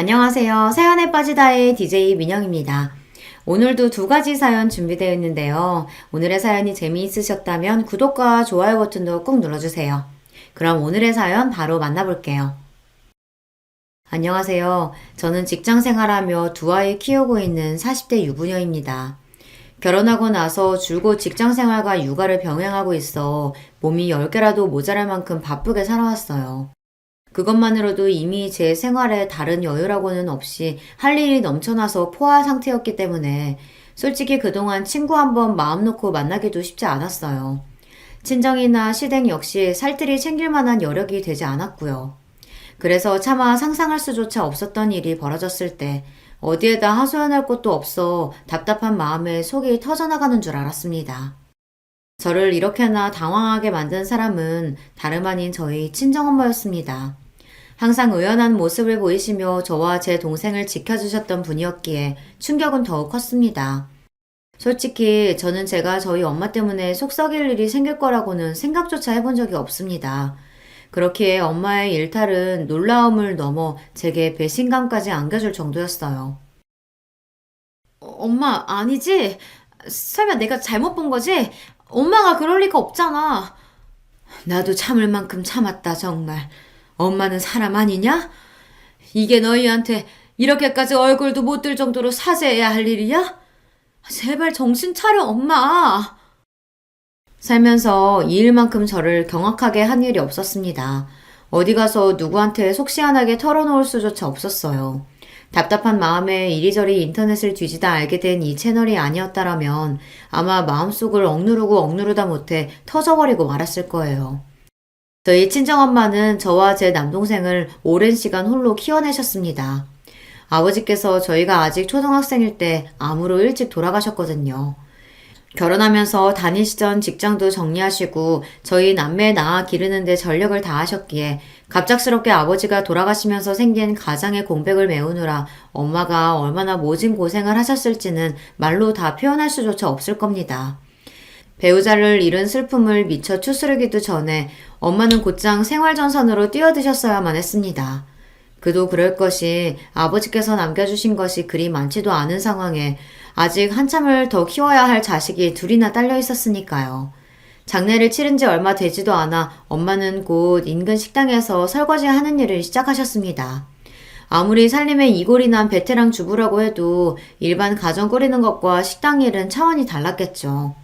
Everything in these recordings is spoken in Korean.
안녕하세요. 사연에 빠지다의 DJ 민영입니다. 오늘도 두 가지 사연 준비되어 있는데요. 오늘의 사연이 재미있으셨다면 구독과 좋아요 버튼도 꾹 눌러주세요. 그럼 오늘의 사연 바로 만나볼게요. 안녕하세요. 저는 직장 생활하며 두 아이 키우고 있는 40대 유부녀입니다. 결혼하고 나서 줄곧 직장 생활과 육아를 병행하고 있어 몸이 10개라도 모자랄 만큼 바쁘게 살아왔어요. 그것만으로도 이미 제 생활에 다른 여유라고는 없이 할 일이 넘쳐나서 포화 상태였기 때문에 솔직히 그동안 친구 한번 마음 놓고 만나기도 쉽지 않았어요. 친정이나 시댁 역시 살뜰히 챙길 만한 여력이 되지 않았고요. 그래서 차마 상상할 수조차 없었던 일이 벌어졌을 때 어디에다 하소연할 곳도 없어 답답한 마음에 속이 터져나가는 줄 알았습니다. 저를 이렇게나 당황하게 만든 사람은 다름 아닌 저희 친정엄마였습니다. 항상 의연한 모습을 보이시며 저와 제 동생을 지켜주셨던 분이었기에 충격은 더욱 컸습니다. 솔직히 저는 제가 저희 엄마 때문에 속 썩일 일이 생길 거라고는 생각조차 해본 적이 없습니다. 그렇기에 엄마의 일탈은 놀라움을 넘어 제게 배신감까지 안겨줄 정도였어요. 엄마, 아니지? 설마 내가 잘못 본 거지? 엄마가 그럴 리가 없잖아. 나도 참을 만큼 참았다, 정말. 엄마는 사람 아니냐? 이게 너희한테 이렇게까지 얼굴도 못 들 정도로 사죄해야 할 일이야? 제발 정신 차려, 엄마. 살면서 이 일만큼 저를 경악하게 한 일이 없었습니다. 어디 가서 누구한테 속 시원하게 털어놓을 수조차 없었어요. 답답한 마음에 이리저리 인터넷을 뒤지다 알게 된 이 채널이 아니었다라면 아마 마음속을 억누르고 억누르다 못해 터져버리고 말았을 거예요. 저희 친정엄마는 저와 제 남동생을 오랜 시간 홀로 키워내셨습니다. 아버지께서 저희가 아직 초등학생일 때 암으로 일찍 돌아가셨거든요. 결혼하면서 다니시던 직장도 정리하시고 저희 남매 낳아 기르는데 전력을 다하셨기에 갑작스럽게 아버지가 돌아가시면서 생긴 가장의 공백을 메우느라 엄마가 얼마나 모진 고생을 하셨을지는 말로 다 표현할 수조차 없을 겁니다. 배우자를 잃은 슬픔을 미처 추스르기도 전에 엄마는 곧장 생활전선으로 뛰어드셨어야만 했습니다. 그도 그럴 것이 아버지께서 남겨주신 것이 그리 많지도 않은 상황에 아직 한참을 더 키워야 할 자식이 둘이나 딸려 있었으니까요. 장례를 치른 지 얼마 되지도 않아 엄마는 곧 인근 식당에서 설거지 하는 일을 시작하셨습니다. 아무리 살림에 이골이 난 베테랑 주부라고 해도 일반 가정 꾸리는 것과 식당 일은 차원이 달랐겠죠.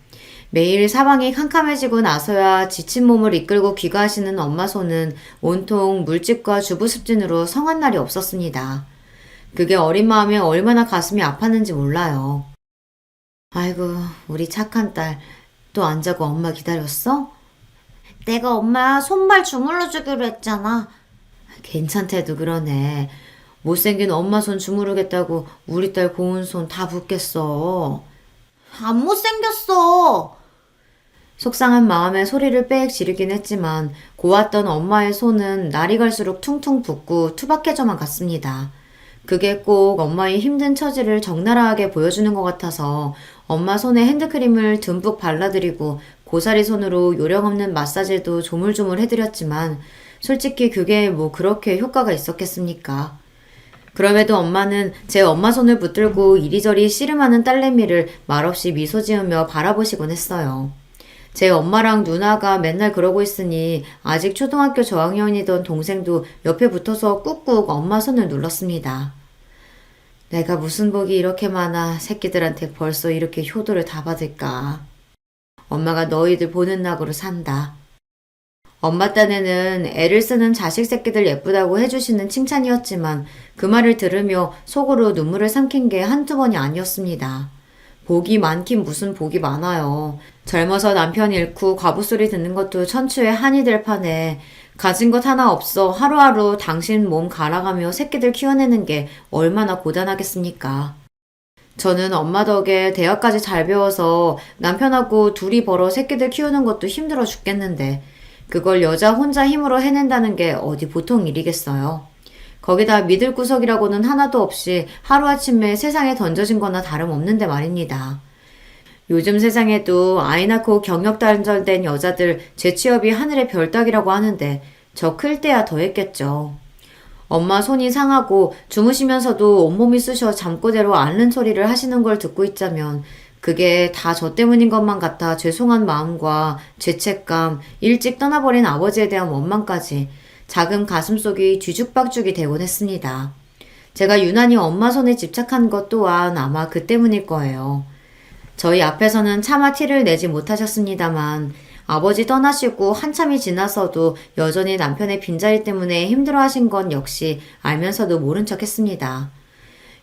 매일 사방이 캄캄해지고 나서야 지친 몸을 이끌고 귀가하시는 엄마 손은 온통 물집과 주부 습진으로 성한 날이 없었습니다. 그게 어린 마음에 얼마나 가슴이 아팠는지 몰라요. 아이고, 우리 착한 딸, 또 안 자고 엄마 기다렸어? 내가 엄마 손발 주물러 주기로 했잖아. 괜찮대도 그러네. 못생긴 엄마 손 주무르겠다고 우리 딸 고운 손 다 붓겠어. 안 못생겼어. 속상한 마음에 소리를 빽 지르긴 했지만 고왔던 엄마의 손은 날이 갈수록 퉁퉁 붓고 투박해져만 갔습니다. 그게 꼭 엄마의 힘든 처지를 적나라하게 보여주는 것 같아서 엄마 손에 핸드크림을 듬뿍 발라드리고 고사리 손으로 요령없는 마사지도 조물조물 해드렸지만 솔직히 그게 뭐 그렇게 효과가 있었겠습니까? 그럼에도 엄마는 제 엄마 손을 붙들고 이리저리 씨름하는 딸내미를 말없이 미소 지으며 바라보시곤 했어요. 제 엄마랑 누나가 맨날 그러고 있으니 아직 초등학교 저학년이던 동생도 옆에 붙어서 꾹꾹 엄마 손을 눌렀습니다. 내가 무슨 복이 이렇게 많아 새끼들한테 벌써 이렇게 효도를 다 받을까. 엄마가 너희들 보는 낙으로 산다. 엄마 딴에는 애를 쓰는 자식 새끼들 예쁘다고 해주시는 칭찬이었지만 그 말을 들으며 속으로 눈물을 삼킨 게 한두 번이 아니었습니다. 복이 많긴 무슨 복이 많아요. 젊어서 남편 잃고 과부소리 듣는 것도 천추의 한이 될 판에 가진 것 하나 없어 하루하루 당신 몸 갈아가며 새끼들 키워내는 게 얼마나 고단하겠습니까? 저는 엄마 덕에 대학까지 잘 배워서 남편하고 둘이 벌어 새끼들 키우는 것도 힘들어 죽겠는데 그걸 여자 혼자 힘으로 해낸다는 게 어디 보통 일이겠어요. 거기다 믿을 구석이라고는 하나도 없이 하루아침에 세상에 던져진 거나 다름없는데 말입니다. 요즘 세상에도 아이 낳고 경력 단절된 여자들 재취업이 하늘의 별 따기라고 하는데 저 클 때야 더 했겠죠. 엄마 손이 상하고 주무시면서도 온몸이 쑤셔 잠꼬대로 앓는 소리를 하시는 걸 듣고 있자면 그게 다 저 때문인 것만 같아 죄송한 마음과 죄책감, 일찍 떠나버린 아버지에 대한 원망까지 작은 가슴속이 뒤죽박죽이 되곤 했습니다. 제가 유난히 엄마 손에 집착한 것 또한 아마 그 때문일 거예요. 저희 앞에서는 차마 티를 내지 못하셨습니다만 아버지 떠나시고 한참이 지나서도 여전히 남편의 빈자리 때문에 힘들어하신 건 역시 알면서도 모른 척 했습니다.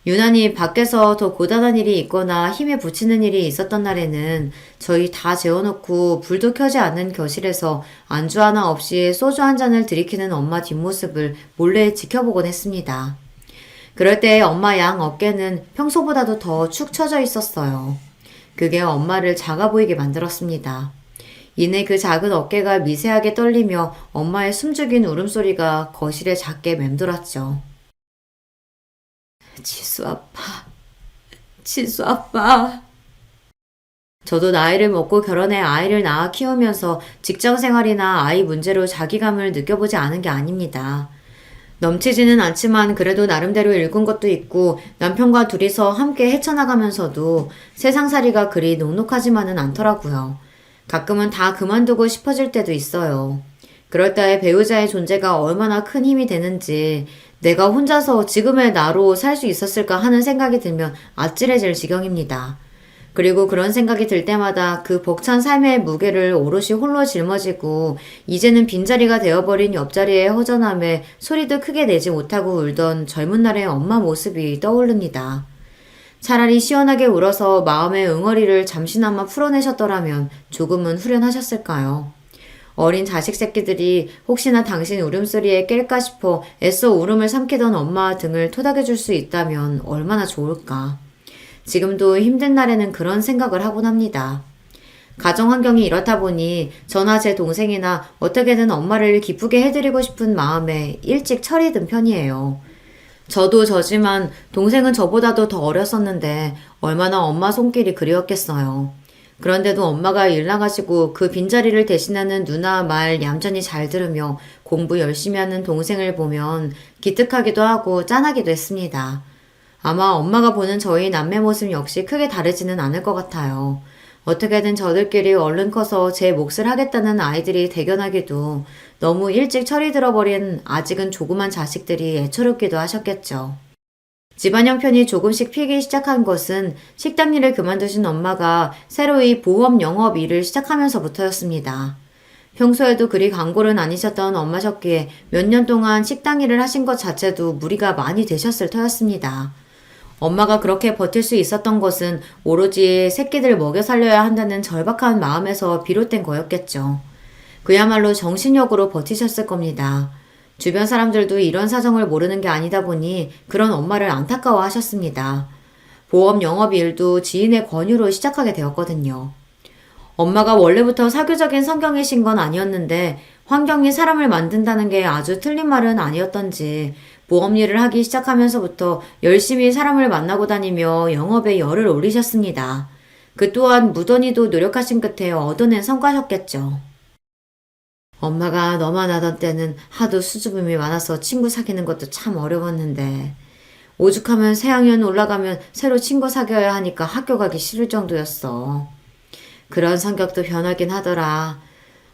유난히 밖에서 더 고단한 일이 있거나 힘에 부치는 일이 있었던 날에는 저희 다 재워놓고 불도 켜지 않는 교실에서 안주 하나 없이 소주 한 잔을 들이키는 엄마 뒷모습을 몰래 지켜보곤 했습니다. 그럴 때 엄마 양 어깨는 평소보다도 더 축 처져 있었어요. 그게 엄마를 작아 보이게 만들었습니다. 이내 그 작은 어깨가 미세하게 떨리며 엄마의 숨죽인 울음소리가 거실에 작게 맴돌았죠. 지수 아빠, 지수 아빠. 저도 나이를 먹고 결혼해 아이를 낳아 키우면서 직장 생활이나 아이 문제로 자기감을 느껴보지 않은 게 아닙니다. 넘치지는 않지만 그래도 나름대로 읽은 것도 있고 남편과 둘이서 함께 헤쳐나가면서도 세상살이가 그리 녹록하지만은 않더라고요. 가끔은 다 그만두고 싶어질 때도 있어요. 그럴 때 배우자의 존재가 얼마나 큰 힘이 되는지 내가 혼자서 지금의 나로 살 수 있었을까 하는 생각이 들면 아찔해질 지경입니다. 그리고 그런 생각이 들 때마다 그 벅찬 삶의 무게를 오롯이 홀로 짊어지고 이제는 빈자리가 되어버린 옆자리의 허전함에 소리도 크게 내지 못하고 울던 젊은 날의 엄마 모습이 떠오릅니다. 차라리 시원하게 울어서 마음의 응어리를 잠시나마 풀어내셨더라면 조금은 후련하셨을까요? 어린 자식 새끼들이 혹시나 당신 울음소리에 깰까 싶어 애써 울음을 삼키던 엄마 등을 토닥여줄 수 있다면 얼마나 좋을까. 지금도 힘든 날에는 그런 생각을 하곤 합니다. 가정 환경이 이렇다 보니 저나 제 동생이나 어떻게든 엄마를 기쁘게 해드리고 싶은 마음에 일찍 철이 든 편이에요. 저도 저지만 동생은 저보다도 더 어렸었는데 얼마나 엄마 손길이 그리웠겠어요. 그런데도 엄마가 일 나가시고 그 빈자리를 대신하는 누나 말 얌전히 잘 들으며 공부 열심히 하는 동생을 보면 기특하기도 하고 짠하기도 했습니다. 아마 엄마가 보는 저희 남매 모습 역시 크게 다르지는 않을 것 같아요. 어떻게든 저들끼리 얼른 커서 제 몫을 하겠다는 아이들이 대견하기도 너무 일찍 철이 들어버린 아직은 조그만 자식들이 애처롭기도 하셨겠죠. 집안 형편이 조금씩 피기 시작한 것은 식당 일을 그만두신 엄마가 새로이 보험 영업 일을 시작하면서부터였습니다. 평소에도 그리 강골은 아니셨던 엄마셨기에 몇 년 동안 식당 일을 하신 것 자체도 무리가 많이 되셨을 터였습니다. 엄마가 그렇게 버틸 수 있었던 것은 오로지 새끼들 먹여 살려야 한다는 절박한 마음에서 비롯된 거였겠죠. 그야말로 정신력으로 버티셨을 겁니다. 주변 사람들도 이런 사정을 모르는 게 아니다 보니 그런 엄마를 안타까워 하셨습니다. 보험 영업 일도 지인의 권유로 시작하게 되었거든요. 엄마가 원래부터 사교적인 성격이신 건 아니었는데 환경이 사람을 만든다는 게 아주 틀린 말은 아니었던지 보험 일을 하기 시작하면서부터 열심히 사람을 만나고 다니며 영업에 열을 올리셨습니다. 그 또한 무던히도 노력하신 끝에 얻어낸 성과셨겠죠. 엄마가 너만 하던 때는 하도 수줍음이 많아서 친구 사귀는 것도 참 어려웠는데 오죽하면 새학년 올라가면 새로 친구 사귀어야 하니까 학교 가기 싫을 정도였어. 그런 성격도 변하긴 하더라.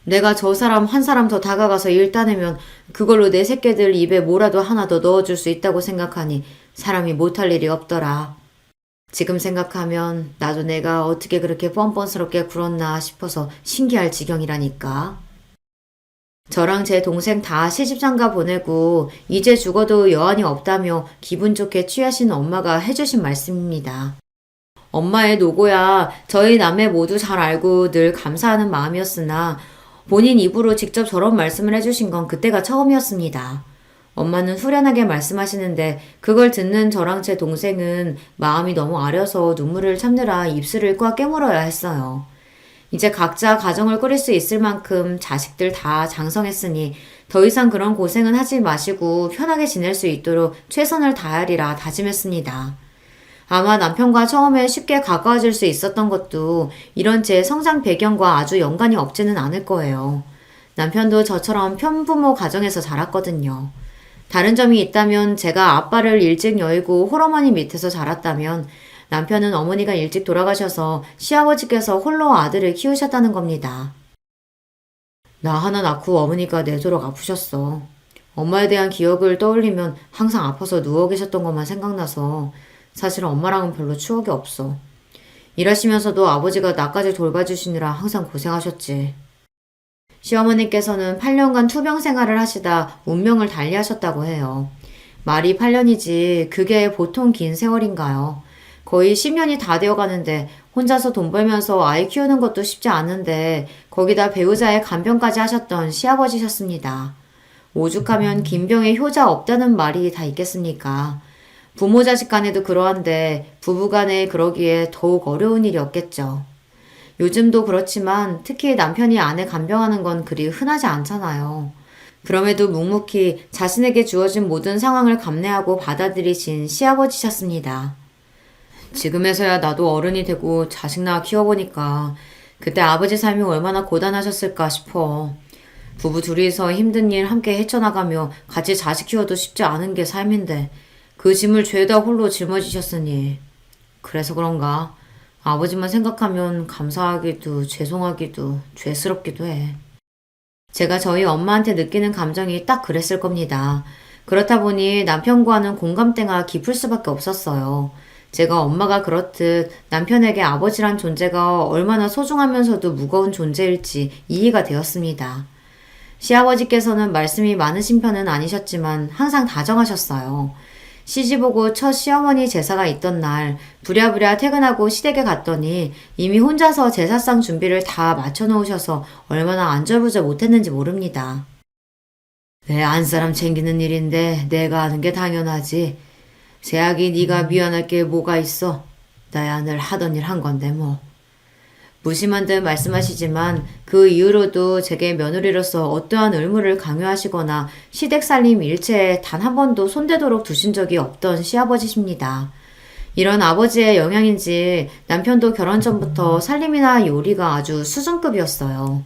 내가 저 사람 한 사람 더 다가가서 일 따내면 그걸로 내 새끼들 입에 뭐라도 하나 더 넣어줄 수 있다고 생각하니 사람이 못할 일이 없더라. 지금 생각하면 나도 내가 어떻게 그렇게 뻔뻔스럽게 굴었나 싶어서 신기할 지경이라니까. 저랑 제 동생 다 시집장가 보내고 이제 죽어도 여한이 없다며 기분 좋게 취하신 엄마가 해주신 말씀입니다. 엄마의 노고야 저희 남매 모두 잘 알고 늘 감사하는 마음이었으나 본인 입으로 직접 저런 말씀을 해주신 건 그때가 처음이었습니다. 엄마는 후련하게 말씀하시는데 그걸 듣는 저랑 제 동생은 마음이 너무 아려서 눈물을 참느라 입술을 꽉 깨물어야 했어요. 이제 각자 가정을 꾸릴 수 있을 만큼 자식들 다 장성했으니 더 이상 그런 고생은 하지 마시고 편하게 지낼 수 있도록 최선을 다하리라 다짐했습니다. 아마 남편과 처음에 쉽게 가까워질 수 있었던 것도 이런 제 성장 배경과 아주 연관이 없지는 않을 거예요. 남편도 저처럼 편부모 가정에서 자랐거든요. 다른 점이 있다면 제가 아빠를 일찍 여의고 홀어머니 밑에서 자랐다면 남편은 어머니가 일찍 돌아가셔서 시아버지께서 홀로 아들을 키우셨다는 겁니다. 나 하나 낳고 어머니가 내도록 아프셨어. 엄마에 대한 기억을 떠올리면 항상 아파서 누워 계셨던 것만 생각나서 사실 엄마랑은 별로 추억이 없어. 일하시면서도 아버지가 나까지 돌봐주시느라 항상 고생하셨지. 시어머니께서는 8년간 투병 생활을 하시다 운명을 달리하셨다고 해요. 말이 8년이지 그게 보통 긴 세월인가요? 거의 10년이 다 되어 가는데 혼자서 돈 벌면서 아이 키우는 것도 쉽지 않은데 거기다 배우자의 간병까지 하셨던 시아버지셨습니다. 오죽하면 긴 병에 효자 없다는 말이 다 있겠습니까? 부모 자식 간에도 그러한데 부부 간에 그러기에 더욱 어려운 일이었겠죠. 요즘도 그렇지만 특히 남편이 아내 간병하는 건 그리 흔하지 않잖아요. 그럼에도 묵묵히 자신에게 주어진 모든 상황을 감내하고 받아들이신 시아버지셨습니다. 지금에서야 나도 어른이 되고 자식 낳아 키워보니까 그때 아버지 삶이 얼마나 고단하셨을까 싶어. 부부 둘이서 힘든 일 함께 헤쳐나가며 같이 자식 키워도 쉽지 않은 게 삶인데 그 짐을 죄다 홀로 짊어지셨으니 그래서 그런가 아버지만 생각하면 감사하기도 죄송하기도 죄스럽기도 해. 제가 저희 엄마한테 느끼는 감정이 딱 그랬을 겁니다. 그렇다 보니 남편과는 공감대가 깊을 수밖에 없었어요. 제가 엄마가 그렇듯 남편에게 아버지란 존재가 얼마나 소중하면서도 무거운 존재일지 이해가 되었습니다. 시아버지께서는 말씀이 많으신 편은 아니셨지만 항상 다정하셨어요. 시집오고 첫 시어머니 제사가 있던 날 부랴부랴 퇴근하고 시댁에 갔더니 이미 혼자서 제사상 준비를 다 맞춰놓으셔서 얼마나 안절부절 못했는지 모릅니다. 내 안사람 챙기는 일인데 내가 하는 게 당연하지. 새아기 네가 미안할 게 뭐가 있어. 나야 늘 하던 일 한 건데 뭐. 무심한 듯 말씀하시지만 그 이후로도 제게 며느리로서 어떠한 의무를 강요하시거나 시댁 살림 일체에 단 한 번도 손대도록 두신 적이 없던 시아버지십니다. 이런 아버지의 영향인지 남편도 결혼 전부터 살림이나 요리가 아주 수준급이었어요.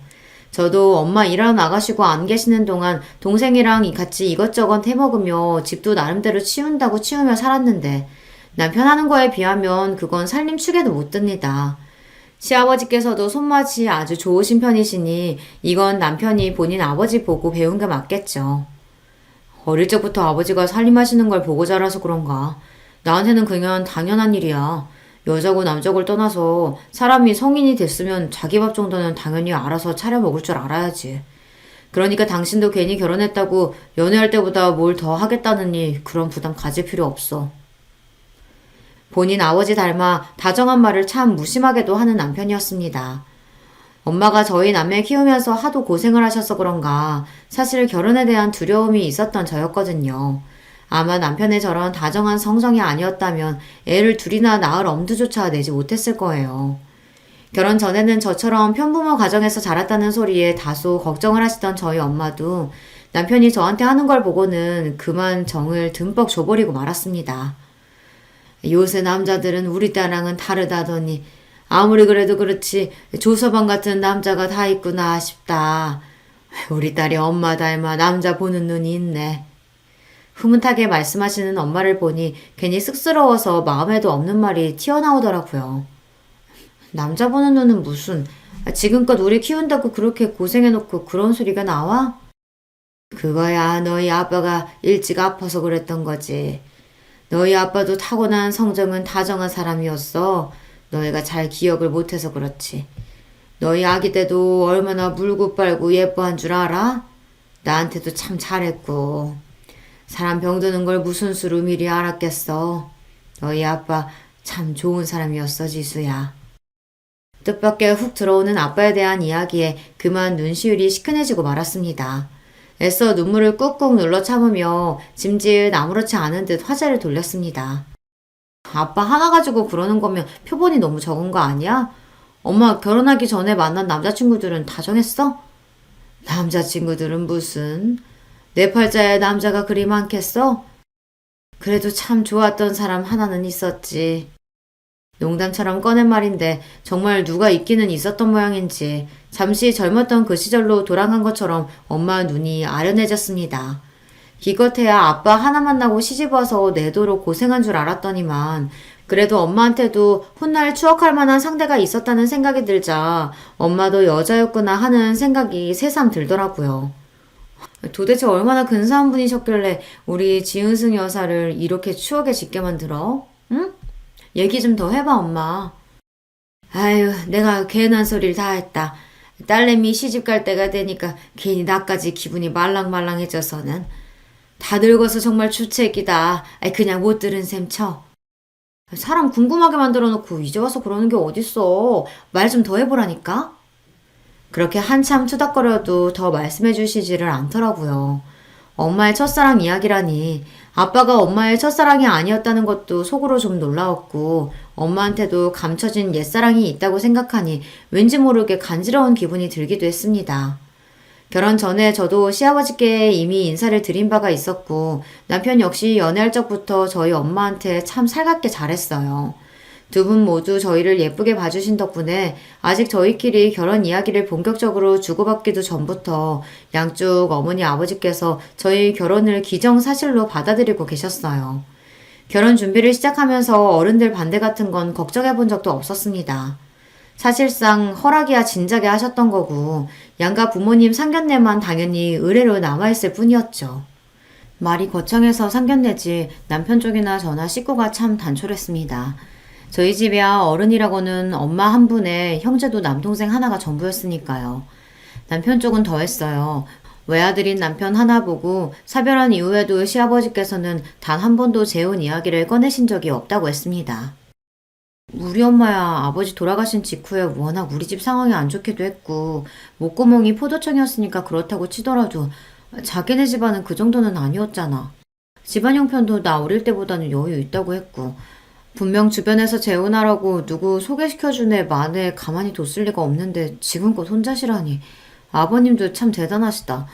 저도 엄마 일하러 나가시고 안 계시는 동안 동생이랑 같이 이것저것 해먹으며 집도 나름대로 치운다고 치우며 살았는데 남편 하는 거에 비하면 그건 살림 축에도 못 듭니다. 시아버지께서도 손맛이 아주 좋으신 편이시니 이건 남편이 본인 아버지 보고 배운 게 맞겠죠. 어릴 적부터 아버지가 살림하시는 걸 보고 자라서 그런가. 나한테는 그냥 당연한 일이야. 여자고 남자고를 떠나서 사람이 성인이 됐으면 자기 밥 정도는 당연히 알아서 차려 먹을 줄 알아야지. 그러니까 당신도 괜히 결혼했다고 연애할 때보다 뭘 더 하겠다느니 그런 부담 가질 필요 없어. 본인 아버지 닮아 다정한 말을 참 무심하게도 하는 남편이었습니다. 엄마가 저희 남매 키우면서 하도 고생을 하셔서 그런가 사실 결혼에 대한 두려움이 있었던 저였거든요. 아마 남편의 저런 다정한 성정이 아니었다면 애를 둘이나 낳을 엄두조차 내지 못했을 거예요. 결혼 전에는 저처럼 편부모 가정에서 자랐다는 소리에 다소 걱정을 하시던 저희 엄마도 남편이 저한테 하는 걸 보고는 그만 정을 듬뿍 줘버리고 말았습니다. 요새 남자들은 우리 딸랑은 다르다더니 아무리 그래도 그렇지 조서방 같은 남자가 다 있구나 싶다. 우리 딸이 엄마 닮아 남자 보는 눈이 있네. 흐뭇하게 말씀하시는 엄마를 보니 괜히 쑥스러워서 마음에도 없는 말이 튀어나오더라고요. 남자 보는 눈은 무슨 지금껏 우리 키운다고 그렇게 고생해놓고 그런 소리가 나와? 그거야 너희 아빠가 일찍 아파서 그랬던 거지. 너희 아빠도 타고난 성정은 다정한 사람이었어. 너희가 잘 기억을 못해서 그렇지. 너희 아기 때도 얼마나 물고 빨고 예뻐한 줄 알아? 나한테도 참 잘했고. 사람 병드는 걸 무슨 수로 미리 알았겠어. 너희 아빠 참 좋은 사람이었어, 지수야. 뜻밖의 훅 들어오는 아빠에 대한 이야기에 그만 눈시울이 시큰해지고 말았습니다. 애써 눈물을 꾹꾹 눌러 참으며 짐짓 아무렇지 않은 듯 화제를 돌렸습니다. 아빠 하나 가지고 그러는 거면 표본이 너무 적은 거 아니야? 엄마 결혼하기 전에 만난 남자친구들은 다 정했어? 남자친구들은 무슨? 내 팔자에 남자가 그리 많겠어? 그래도 참 좋았던 사람 하나는 있었지. 농담처럼 꺼낸 말인데 정말 누가 있기는 있었던 모양인지 잠시 젊었던 그 시절로 돌아간 것처럼 엄마 눈이 아련해졌습니다. 기껏해야 아빠 하나 만나고 시집 와서 내도록 고생한 줄 알았더니만 그래도 엄마한테도 훗날 추억할 만한 상대가 있었다는 생각이 들자 엄마도 여자였구나 하는 생각이 새삼 들더라고요. 도대체 얼마나 근사한 분이셨길래 우리 지은승 여사를 이렇게 추억에 짓게 만들어? 응? 얘기 좀 더 해봐, 엄마. 아유, 내가 괜한 소리를 다 했다. 딸내미 시집 갈 때가 되니까 괜히 나까지 기분이 말랑말랑해져서는. 다 늙어서 정말 주책이다. 그냥 못 들은 셈 쳐. 사람 궁금하게 만들어 놓고 이제 와서 그러는 게 어딨어. 말 좀 더 해보라니까? 그렇게 한참 투닥거려도 더 말씀해 주시지를 않더라고요. 엄마의 첫사랑 이야기라니 아빠가 엄마의 첫사랑이 아니었다는 것도 속으로 좀 놀라웠고 엄마한테도 감춰진 옛사랑이 있다고 생각하니 왠지 모르게 간지러운 기분이 들기도 했습니다. 결혼 전에 저도 시아버지께 이미 인사를 드린 바가 있었고 남편 역시 연애할 적부터 저희 엄마한테 참 살갑게 잘했어요. 두 분 모두 저희를 예쁘게 봐주신 덕분에 아직 저희끼리 결혼 이야기를 본격적으로 주고받기도 전부터 양쪽 어머니 아버지께서 저희 결혼을 기정사실로 받아들이고 계셨어요. 결혼 준비를 시작하면서 어른들 반대 같은 건 걱정해 본 적도 없었습니다. 사실상 허락이야 진작에 하셨던 거고 양가 부모님 상견례만 당연히 의례로 남아있을 뿐이었죠. 말이 거창해서 상견례지 남편 쪽이나 저나 식구가 참 단촐했습니다. 저희 집이야 어른이라고는 엄마 한 분에 형제도 남동생 하나가 전부였으니까요. 남편 쪽은 더했어요. 외아들인 남편 하나 보고 사별한 이후에도 시아버지께서는 단 한 번도 재혼 이야기를 꺼내신 적이 없다고 했습니다. 우리 엄마야 아버지 돌아가신 직후에 워낙 우리 집 상황이 안 좋기도 했고 목구멍이 포도청이었으니까 그렇다고 치더라도 자기네 집안은 그 정도는 아니었잖아. 집안 형편도 나 어릴 때보다는 여유 있다고 했고 분명 주변에서 재혼하라고 누구 소개시켜준 애 만에 가만히 뒀을 리가 없는데 지금껏 혼자시라니. 아버님도 참 대단하시다.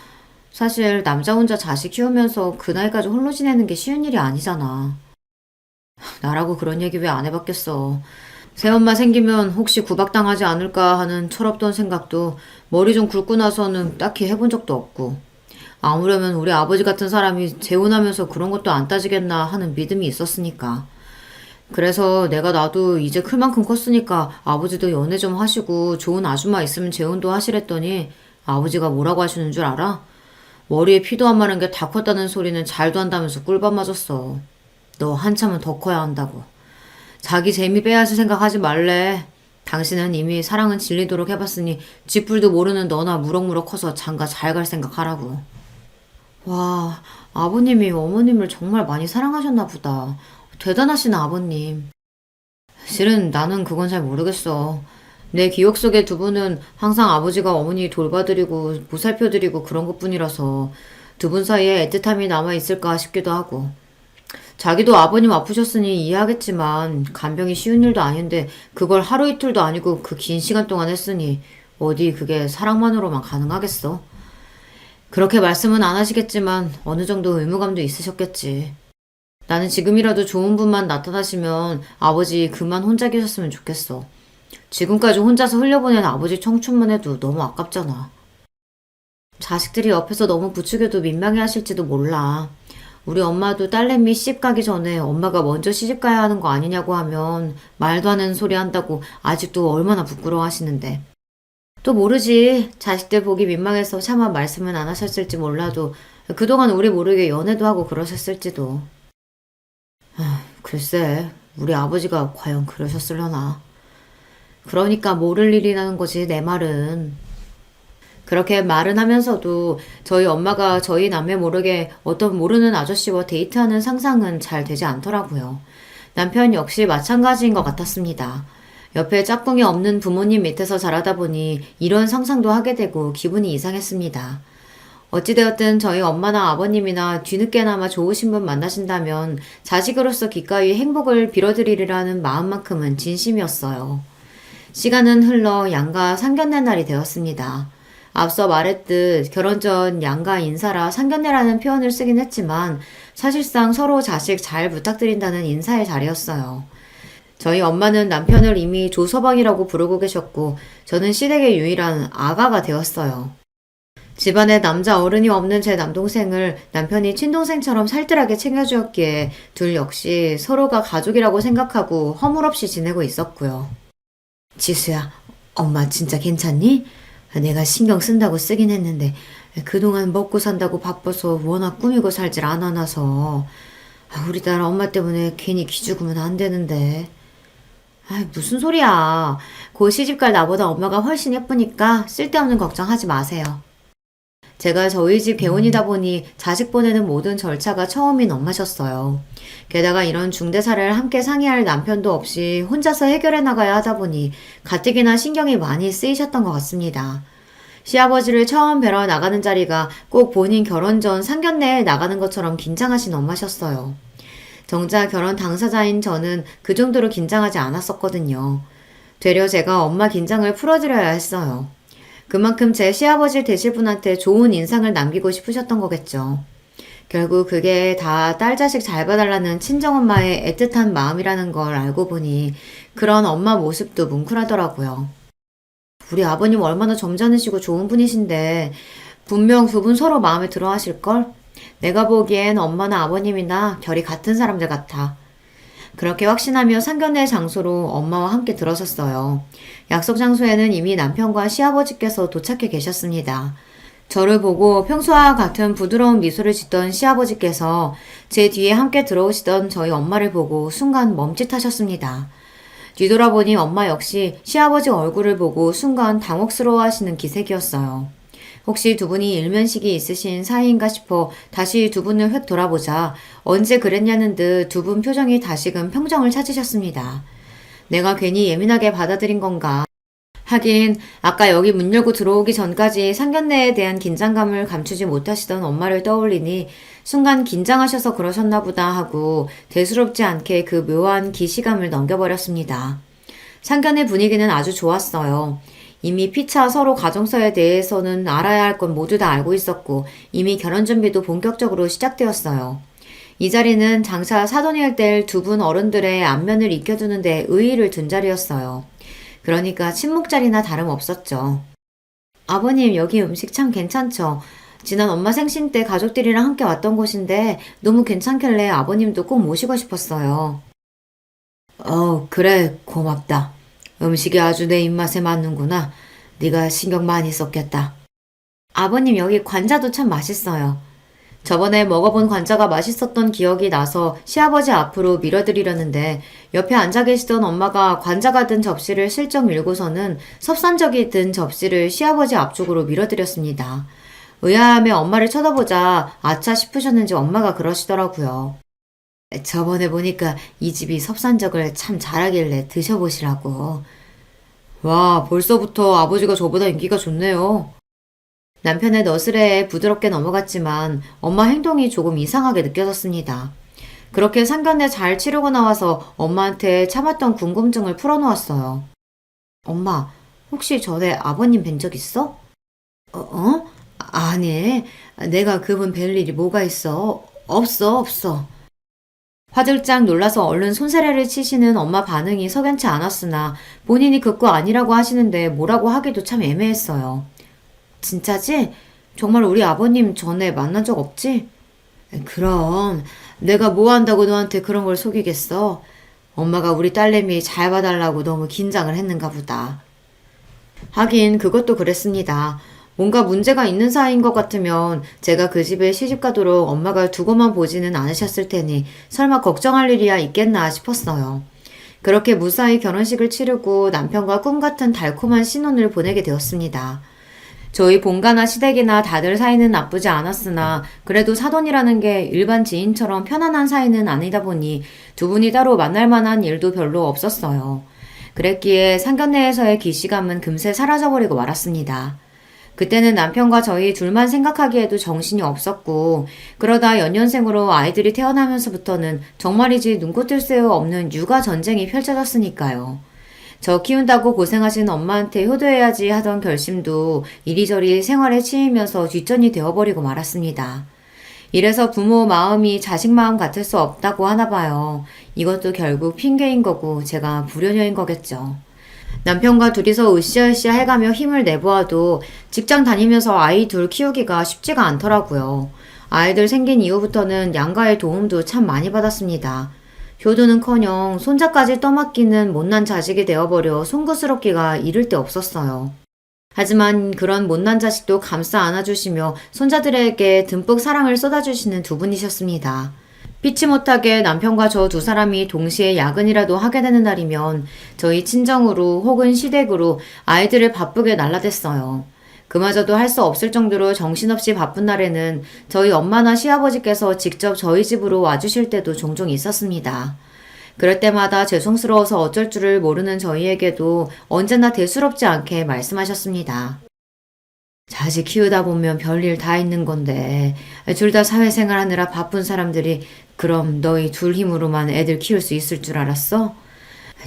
사실 남자 혼자 자식 키우면서 그 나이까지 홀로 지내는 게 쉬운 일이 아니잖아. 나라고 그런 얘기 왜 안 해봤겠어. 새엄마 생기면 혹시 구박당하지 않을까 하는 철없던 생각도 머리 좀 굵고 나서는 딱히 해본 적도 없고. 아무려면 우리 아버지 같은 사람이 재혼하면서 그런 것도 안 따지겠나 하는 믿음이 있었으니까. 그래서 내가 나도 이제 클 만큼 컸으니까 아버지도 연애 좀 하시고 좋은 아줌마 있으면 재혼도 하시랬더니 아버지가 뭐라고 하시는 줄 알아? 머리에 피도 안 마른 게 다 컸다는 소리는 잘도 한다면서 꿀밤 맞았어. 너 한참은 더 커야 한다고. 자기 재미 빼앗을 생각하지 말래. 당신은 이미 사랑은 질리도록 해봤으니 쥐뿔도 모르는 너나 무럭무럭 커서 장가 잘 갈 생각하라고. 와, 아버님이 어머님을 정말 많이 사랑하셨나 보다. 대단하신 아버님. 실은 나는 그건 잘 모르겠어. 내 기억 속의 두 분은 항상 아버지가 어머니 돌봐드리고 보살펴드리고 그런 것뿐이라서 두 분 사이에 애틋함이 남아있을까 싶기도 하고. 자기도 아버님 아프셨으니 이해하겠지만 간병이 쉬운 일도 아닌데 그걸 하루 이틀도 아니고 그 긴 시간 동안 했으니 어디 그게 사랑만으로만 가능하겠어? 그렇게 말씀은 안 하시겠지만 어느 정도 의무감도 있으셨겠지. 나는 지금이라도 좋은 분만 나타나시면 아버지 그만 혼자 계셨으면 좋겠어. 지금까지 혼자서 흘려보낸 아버지 청춘만 해도 너무 아깝잖아. 자식들이 옆에서 너무 부추겨도 민망해 하실지도 몰라. 우리 엄마도 딸내미 시집 가기 전에 엄마가 먼저 시집 가야 하는 거 아니냐고 하면 말도 안 하는 소리 한다고 아직도 얼마나 부끄러워 하시는데. 또 모르지. 자식들 보기 민망해서 차마 말씀은 안 하셨을지 몰라도 그동안 우리 모르게 연애도 하고 그러셨을지도. 글쎄, 우리 아버지가 과연 그러셨을려나. 그러니까 모를 일이라는 거지, 내 말은. 그렇게 말은 하면서도 저희 엄마가 저희 남매 모르게 어떤 모르는 아저씨와 데이트하는 상상은 잘 되지 않더라고요. 남편 역시 마찬가지인 것 같았습니다. 옆에 짝꿍이 없는 부모님 밑에서 자라다 보니 이런 상상도 하게 되고 기분이 이상했습니다. 어찌되었든 저희 엄마나 아버님이나 뒤늦게나마 좋으신 분 만나신다면 자식으로서 기꺼이 행복을 빌어드리리라는 마음만큼은 진심이었어요. 시간은 흘러 양가 상견례 날이 되었습니다. 앞서 말했듯 결혼 전 양가 인사라 상견례라는 표현을 쓰긴 했지만 사실상 서로 자식 잘 부탁드린다는 인사의 자리였어요. 저희 엄마는 남편을 이미 조서방이라고 부르고 계셨고 저는 시댁의 유일한 아가가 되었어요. 집안에 남자 어른이 없는 제 남동생을 남편이 친동생처럼 살뜰하게 챙겨주었기에 둘 역시 서로가 가족이라고 생각하고 허물없이 지내고 있었고요. 지수야, 엄마 진짜 괜찮니? 내가 신경 쓴다고 쓰긴 했는데 그동안 먹고 산다고 바빠서 워낙 꾸미고 살질 않아놔서 우리 딸 엄마 때문에 괜히 기죽으면 안 되는데. 무슨 소리야. 곧 시집갈 나보다 엄마가 훨씬 예쁘니까 쓸데없는 걱정하지 마세요. 제가 저희 집 개혼이다 보니 자식 보내는 모든 절차가 처음인 엄마셨어요. 게다가 이런 중대사를 함께 상의할 남편도 없이 혼자서 해결해 나가야 하다 보니 가뜩이나 신경이 많이 쓰이셨던 것 같습니다. 시아버지를 처음 뵈러 나가는 자리가 꼭 본인 결혼 전 상견례에 나가는 것처럼 긴장하신 엄마셨어요. 정작 결혼 당사자인 저는 그 정도로 긴장하지 않았었거든요. 되려 제가 엄마 긴장을 풀어드려야 했어요. 그만큼 제 시아버지 되실 분한테 좋은 인상을 남기고 싶으셨던 거겠죠. 결국 그게 다 딸 자식 잘 봐달라는 친정엄마의 애틋한 마음이라는 걸 알고 보니 그런 엄마 모습도 뭉클하더라고요. 우리 아버님 얼마나 점잖으시고 좋은 분이신데 분명 두 분 서로 마음에 들어 하실걸? 내가 보기엔 엄마나 아버님이나 결이 같은 사람들 같아. 그렇게 확신하며 상견례 장소로 엄마와 함께 들어섰어요. 약속 장소에는 이미 남편과 시아버지께서 도착해 계셨습니다. 저를 보고 평소와 같은 부드러운 미소를 짓던 시아버지께서 제 뒤에 함께 들어오시던 저희 엄마를 보고 순간 멈칫하셨습니다. 뒤돌아보니 엄마 역시 시아버지 얼굴을 보고 순간 당혹스러워하시는 기색이었어요. 혹시 두 분이 일면식이 있으신 사이인가 싶어 다시 두 분을 휙 돌아보자 언제 그랬냐는 듯 두 분 표정이 다시금 평정을 찾으셨습니다. 내가 괜히 예민하게 받아들인 건가? 하긴 아까 여기 문 열고 들어오기 전까지 상견례에 대한 긴장감을 감추지 못하시던 엄마를 떠올리니 순간 긴장하셔서 그러셨나 보다 하고 대수롭지 않게 그 묘한 기시감을 넘겨버렸습니다. 상견례 분위기는 아주 좋았어요. 이미 피차 서로 가정사에 대해서는 알아야 할 건 모두 다 알고 있었고 이미 결혼 준비도 본격적으로 시작되었어요. 이 자리는 장차 사돈이 될 두 분 어른들의 안면을 익혀두는 데 의의를 둔 자리였어요. 그러니까 친목자리나 다름없었죠. 아버님 여기 음식 참 괜찮죠? 지난 엄마 생신 때 가족들이랑 함께 왔던 곳인데 너무 괜찮길래 아버님도 꼭 모시고 싶었어요. 그래 고맙다. 음식이 아주 내 입맛에 맞는구나. 네가 신경 많이 썼겠다. 아버님 여기 관자도 참 맛있어요. 저번에 먹어본 관자가 맛있었던 기억이 나서 시아버지 앞으로 밀어드리려는데 옆에 앉아 계시던 엄마가 관자가 든 접시를 슬쩍 밀고서는 섭산적이 든 접시를 시아버지 앞쪽으로 밀어드렸습니다. 의아함에 엄마를 쳐다보자 아차 싶으셨는지 엄마가 그러시더라고요. 저번에 보니까 이 집이 섭산적을 참 잘하길래 드셔보시라고. 와, 벌써부터 아버지가 저보다 인기가 좋네요. 남편의 너스레에 부드럽게 넘어갔지만 엄마 행동이 조금 이상하게 느껴졌습니다. 그렇게 상견례 잘 치르고 나와서 엄마한테 참았던 궁금증을 풀어놓았어요. 엄마, 혹시 전에 아버님 뵌 적 있어? 아니, 내가 그분 뵐 일이 뭐가 있어? 없어. 화들짝 놀라서 얼른 손사래를 치시는 엄마 반응이 석연치 않았으나 본인이 그 거 아니라고 하시는데 뭐라고 하기도 참 애매했어요. 진짜지? 정말 우리 아버님 전에 만난 적 없지? 그럼 내가 뭐 한다고 너한테 그런 걸 속이겠어? 엄마가 우리 딸내미 잘 봐달라고 너무 긴장을 했는가 보다. 하긴 그것도 그랬습니다. 뭔가 문제가 있는 사이인 것 같으면 제가 그 집에 시집가도록 엄마가 두고만 보지는 않으셨을 테니 설마 걱정할 일이야 있겠나 싶었어요. 그렇게 무사히 결혼식을 치르고 남편과 꿈같은 달콤한 신혼을 보내게 되었습니다. 저희 본가나 시댁이나 다들 사이는 나쁘지 않았으나 그래도 사돈이라는 게 일반 지인처럼 편안한 사이는 아니다 보니 두 분이 따로 만날 만한 일도 별로 없었어요. 그랬기에 상견례에서의 기시감은 금세 사라져버리고 말았습니다. 그때는 남편과 저희 둘만 생각하기에도 정신이 없었고 그러다 연년생으로 아이들이 태어나면서부터는 정말이지 눈코 뜰 새 없는 육아 전쟁이 펼쳐졌으니까요. 저 키운다고 고생하신 엄마한테 효도해야지 하던 결심도 이리저리 생활에 치이면서 뒷전이 되어버리고 말았습니다. 이래서 부모 마음이 자식 마음 같을 수 없다고 하나 봐요. 이것도 결국 핑계인 거고 제가 불효녀인 거겠죠. 남편과 둘이서 으쌰으쌰 해가며 힘을 내보아도 직장 다니면서 아이 둘 키우기가 쉽지가 않더라고요. 아이들 생긴 이후부터는 양가의 도움도 참 많이 받았습니다. 효도는커녕 손자까지 떠맡기는 못난 자식이 되어버려 송구스럽기가 이를 데 없었어요. 하지만 그런 못난 자식도 감싸 안아주시며 손자들에게 듬뿍 사랑을 쏟아주시는 두 분이셨습니다. 피치 못하게 남편과 저 두 사람이 동시에 야근이라도 하게 되는 날이면 저희 친정으로 혹은 시댁으로 아이들을 바쁘게 날라댔어요. 그마저도 할 수 없을 정도로 정신없이 바쁜 날에는 저희 엄마나 시아버지께서 직접 저희 집으로 와주실 때도 종종 있었습니다. 그럴 때마다 죄송스러워서 어쩔 줄을 모르는 저희에게도 언제나 대수롭지 않게 말씀하셨습니다. 자식 키우다 보면 별일 다 있는 건데 둘 다 사회생활 하느라 바쁜 사람들이 그럼 너희 둘 힘으로만 애들 키울 수 있을 줄 알았어?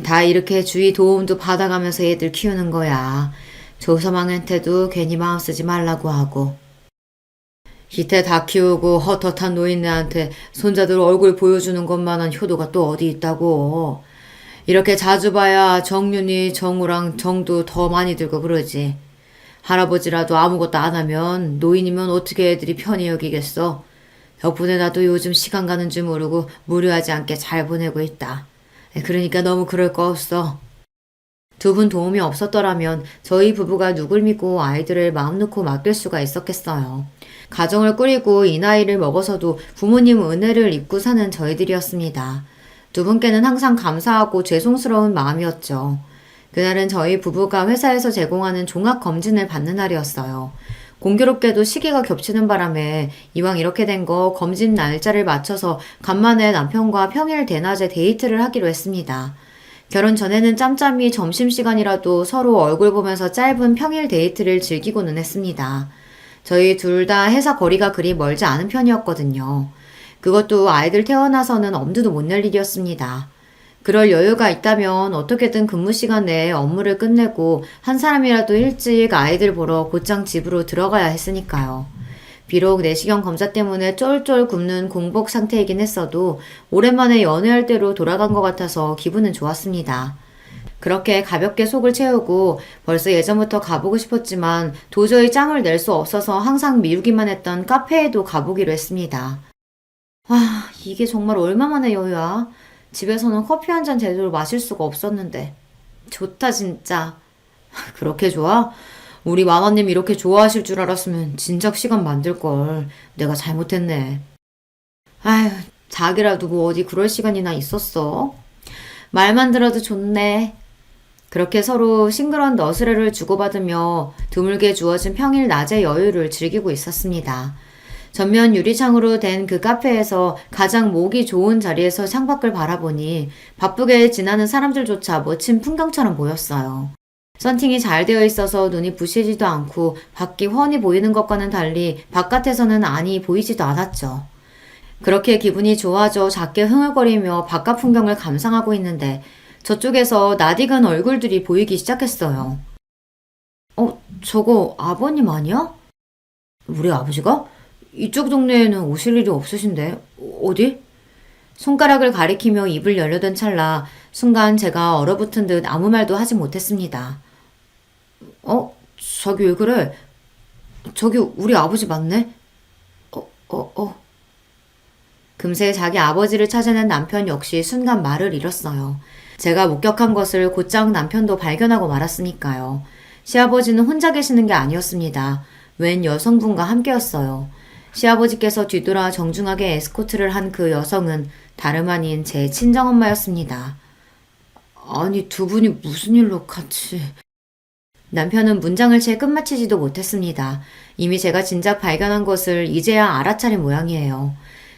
다 이렇게 주위 도움도 받아가면서 애들 키우는 거야. 조서망한테도 괜히 마음 쓰지 말라고 하고. 기태 다 키우고 헛헛한 노인네한테 손자들 얼굴 보여주는 것만한 효도가 또 어디 있다고. 이렇게 자주 봐야 정윤이, 정우랑 정도 더 많이 들고 그러지. 할아버지라도 아무것도 안 하면 노인이면 어떻게 애들이 편히 여기겠어. 덕분에 나도 요즘 시간 가는 줄 모르고 무료하지 않게 잘 보내고 있다. 그러니까 너무 그럴 거 없어. 두 분 도움이 없었더라면 저희 부부가 누굴 믿고 아이들을 마음 놓고 맡길 수가 있었겠어요. 가정을 꾸리고 이 나이를 먹어서도 부모님 은혜를 입고 사는 저희들이었습니다. 두 분께는 항상 감사하고 죄송스러운 마음이었죠. 그날은 저희 부부가 회사에서 제공하는 종합검진을 받는 날이었어요. 공교롭게도 시기가 겹치는 바람에 이왕 이렇게 된 거 검진 날짜를 맞춰서 간만에 남편과 평일 대낮에 데이트를 하기로 했습니다. 결혼 전에는 짬짬이 점심시간이라도 서로 얼굴 보면서 짧은 평일 데이트를 즐기고는 했습니다. 저희 둘 다 회사 거리가 그리 멀지 않은 편이었거든요. 그것도 아이들 태어나서는 엄두도 못 낼 일이었습니다. 그럴 여유가 있다면 어떻게든 근무 시간 내에 업무를 끝내고 한 사람이라도 일찍 아이들 보러 곧장 집으로 들어가야 했으니까요. 비록 내시경 검사 때문에 쫄쫄 굶는 공복 상태이긴 했어도 오랜만에 연애할 때로 돌아간 것 같아서 기분은 좋았습니다. 그렇게 가볍게 속을 채우고 벌써 예전부터 가보고 싶었지만 도저히 짬을 낼 수 없어서 항상 미루기만 했던 카페에도 가보기로 했습니다. 아, 이게 정말 얼마만의 여유야. 집에서는 커피 한 잔 제대로 마실 수가 없었는데. 좋다 진짜. 그렇게 좋아? 우리 마마님 이렇게 좋아하실 줄 알았으면 진작 시간 만들걸. 내가 잘못했네. 아휴, 자기라도 뭐 어디 그럴 시간이나 있었어? 말만 들어도 좋네. 그렇게 서로 싱그러운 너스레를 주고받으며 드물게 주어진 평일 낮의 여유를 즐기고 있었습니다. 전면 유리창으로 된 그 카페에서 가장 목이 좋은 자리에서 창밖을 바라보니 바쁘게 지나는 사람들조차 멋진 풍경처럼 보였어요. 선팅이 잘 되어 있어서 눈이 부시지도 않고 밖이 훤히 보이는 것과는 달리 바깥에서는 안이 보이지도 않았죠. 그렇게 기분이 좋아져 작게 흥얼거리며 바깥 풍경을 감상하고 있는데 저쪽에서 낯익은 얼굴들이 보이기 시작했어요. 저거 아버님 아니야? 우리 아버지가? 이쪽 동네에는 오실 일이 없으신데 어디? 손가락을 가리키며 입을 열려던 찰나 순간 제가 얼어붙은 듯 아무 말도 하지 못했습니다. 저기 왜 그래? 저기 우리 아버지 맞네? 금세 자기 아버지를 찾아낸 남편 역시 순간 말을 잃었어요. 제가 목격한 것을 곧장 남편도 발견하고 말았으니까요. 시아버지는 혼자 계시는 게 아니었습니다. 웬 여성분과 함께였어요. 시아버지께서 뒤돌아 정중하게 에스코트를 한 그 여성은 다름 아닌 제 친정엄마였습니다. 아니, 두 분이 무슨 일로 같이... 남편은 문장을 채 끝마치지도 못했습니다. 이미 제가 진작 발견한 것을 이제야 알아차린 모양이에요.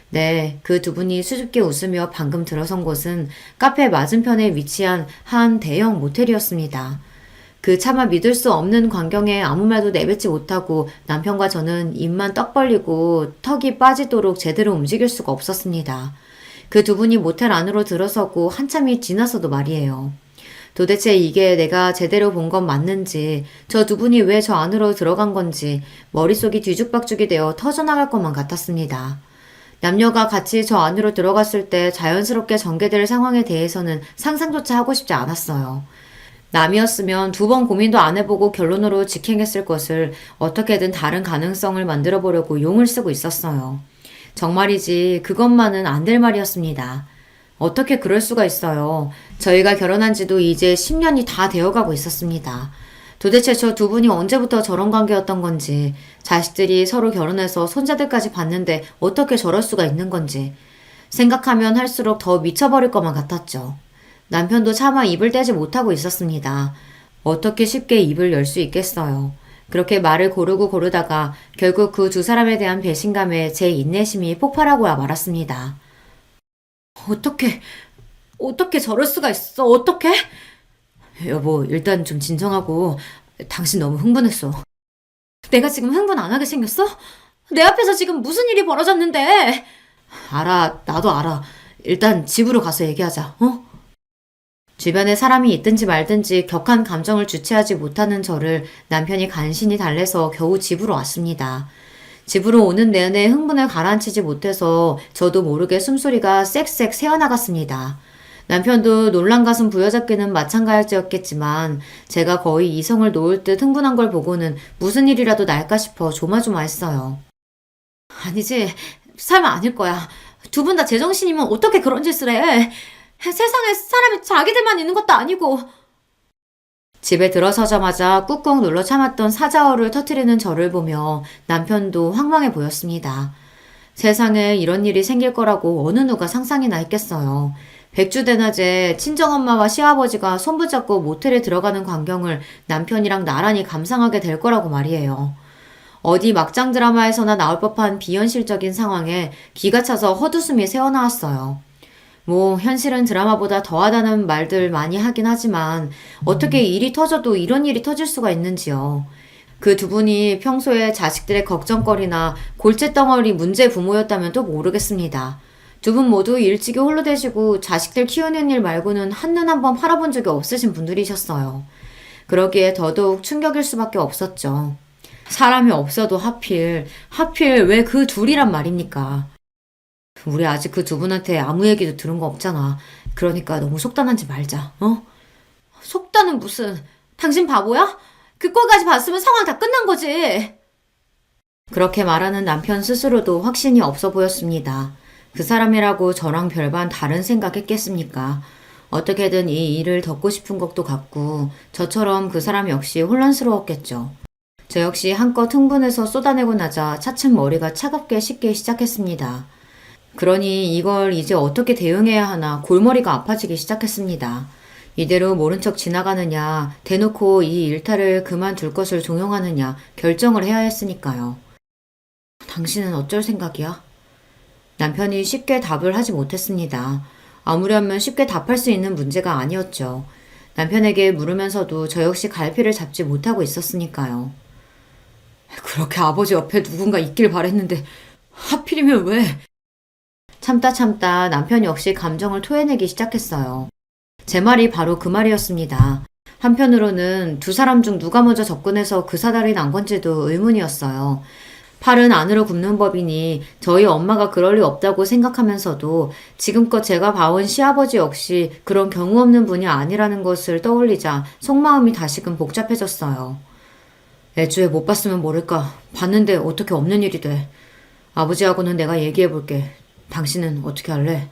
네, 그 두 분이 수줍게 웃으며 방금 들어선 곳은 카페 맞은편에 위치한 한 대형 모텔이었습니다. 그 차마 믿을 수 없는 광경에 아무 말도 내뱉지 못하고 남편과 저는 입만 떡 벌리고 턱이 빠지도록 제대로 움직일 수가 없었습니다. 그 두 분이 모텔 안으로 들어서고 한참이 지나서도 말이에요. 도대체 이게 내가 제대로 본 건 맞는지, 저 두 분이 왜 저 안으로 들어간 건지 머릿속이 뒤죽박죽이 되어 터져나갈 것만 같았습니다. 남녀가 같이 저 안으로 들어갔을 때 자연스럽게 전개될 상황에 대해서는 상상조차 하고 싶지 않았어요. 남이었으면 두 번 고민도 안 해보고 결론으로 직행했을 것을 어떻게든 다른 가능성을 만들어 보려고 용을 쓰고 있었어요. 정말이지 그것만은 안 될 말이었습니다. 어떻게 그럴 수가 있어요. 저희가 결혼한 지도 이제 10년이 다 되어가고 있었습니다. 도대체 저 두 분이 언제부터 저런 관계였던 건지, 자식들이 서로 결혼해서 손자들까지 봤는데 어떻게 저럴 수가 있는 건지 생각하면 할수록 더 미쳐버릴 것만 같았죠. 남편도 차마 입을 떼지 못하고 있었습니다. 어떻게 쉽게 입을 열 수 있겠어요. 그렇게 말을 고르고 고르다가 결국 그 두 사람에 대한 배신감에 제 인내심이 폭발하고 말았습니다. 어떻게 저럴 수가 있어? 어떻게? 여보, 일단 좀 진정하고. 당신 너무 흥분했어. 내가 지금 흥분 안 하게 생겼어? 내 앞에서 지금 무슨 일이 벌어졌는데? 알아, 나도 알아. 일단 집으로 가서 얘기하자, 어? 주변에 사람이 있든지 말든지 격한 감정을 주체하지 못하는 저를 남편이 간신히 달래서 겨우 집으로 왔습니다. 집으로 오는 내내 흥분을 가라앉히지 못해서 저도 모르게 숨소리가 쌕쌕 새어나갔습니다. 남편도 놀란 가슴 부여잡기는 마찬가지였겠지만 제가 거의 이성을 놓을 듯 흥분한 걸 보고는 무슨 일이라도 날까 싶어 조마조마했어요. 아니지, 설마 아닐 거야. 두 분 다 제정신이면 어떻게 그런 짓을 해? 세상에 사람이 자기들만 있는 것도 아니고. 집에 들어서자마자 꾹꾹 눌러 참았던 사자어를 터뜨리는 저를 보며 남편도 황망해 보였습니다. 세상에 이런 일이 생길 거라고 어느 누가 상상이나 했겠어요. 백주대낮에 친정엄마와 시아버지가 손붙잡고 모텔에 들어가는 광경을 남편이랑 나란히 감상하게 될 거라고 말이에요. 어디 막장 드라마에서나 나올 법한 비현실적인 상황에 기가 차서 헛웃음이 새어나왔어요. 뭐 현실은 드라마보다 더하다는 말들 많이 하긴 하지만 어떻게 일이 터져도 이런 일이 터질 수가 있는지요. 그 두 분이 평소에 자식들의 걱정거리나 골칫덩어리 문제 부모였다면 또 모르겠습니다. 두 분 모두 일찍이 홀로 되시고 자식들 키우는 일 말고는 한눈 한번 팔아본 적이 없으신 분들이셨어요. 그러기에 더더욱 충격일 수밖에 없었죠. 사람이 없어도 하필 왜 그 둘이란 말입니까? 우리 아직 그 두 분한테 아무 얘기도 들은 거 없잖아. 그러니까 너무 속단하지 말자, 어? 속단은 무슨, 당신 바보야? 그 꼴까지 봤으면 상황 다 끝난 거지. 그렇게 말하는 남편 스스로도 확신이 없어 보였습니다. 그 사람이라고 저랑 별반 다른 생각했겠습니까? 어떻게든 이 일을 덮고 싶은 것도 같고 저처럼 그 사람 역시 혼란스러웠겠죠. 저 역시 한껏 흥분해서 쏟아내고 나자 차츰 머리가 차갑게 식기 시작했습니다. 그러니 이걸 이제 어떻게 대응해야 하나 골머리가 아파지기 시작했습니다. 이대로 모른 척 지나가느냐, 대놓고 이 일탈을 그만둘 것을 종용하느냐 결정을 해야 했으니까요. 당신은 어쩔 생각이야? 남편이 쉽게 답을 하지 못했습니다. 아무려면 쉽게 답할 수 있는 문제가 아니었죠. 남편에게 물으면서도 저 역시 갈피를 잡지 못하고 있었으니까요. 그렇게 아버지 옆에 누군가 있길 바랬는데 하필이면 왜? 참다 남편 역시 감정을 토해내기 시작했어요. 제 말이 바로 그 말이었습니다. 한편으로는 두 사람 중 누가 먼저 접근해서 그 사달이 난 건지도 의문이었어요. 팔은 안으로 굽는 법이니 저희 엄마가 그럴 리 없다고 생각하면서도 지금껏 제가 봐온 시아버지 역시 그런 경우 없는 분이 아니라는 것을 떠올리자 속마음이 다시금 복잡해졌어요. 애초에 못 봤으면 모를까. 봤는데 어떻게 없는 일이 돼. 아버지하고는 내가 얘기해볼게. 당신은 어떻게 할래?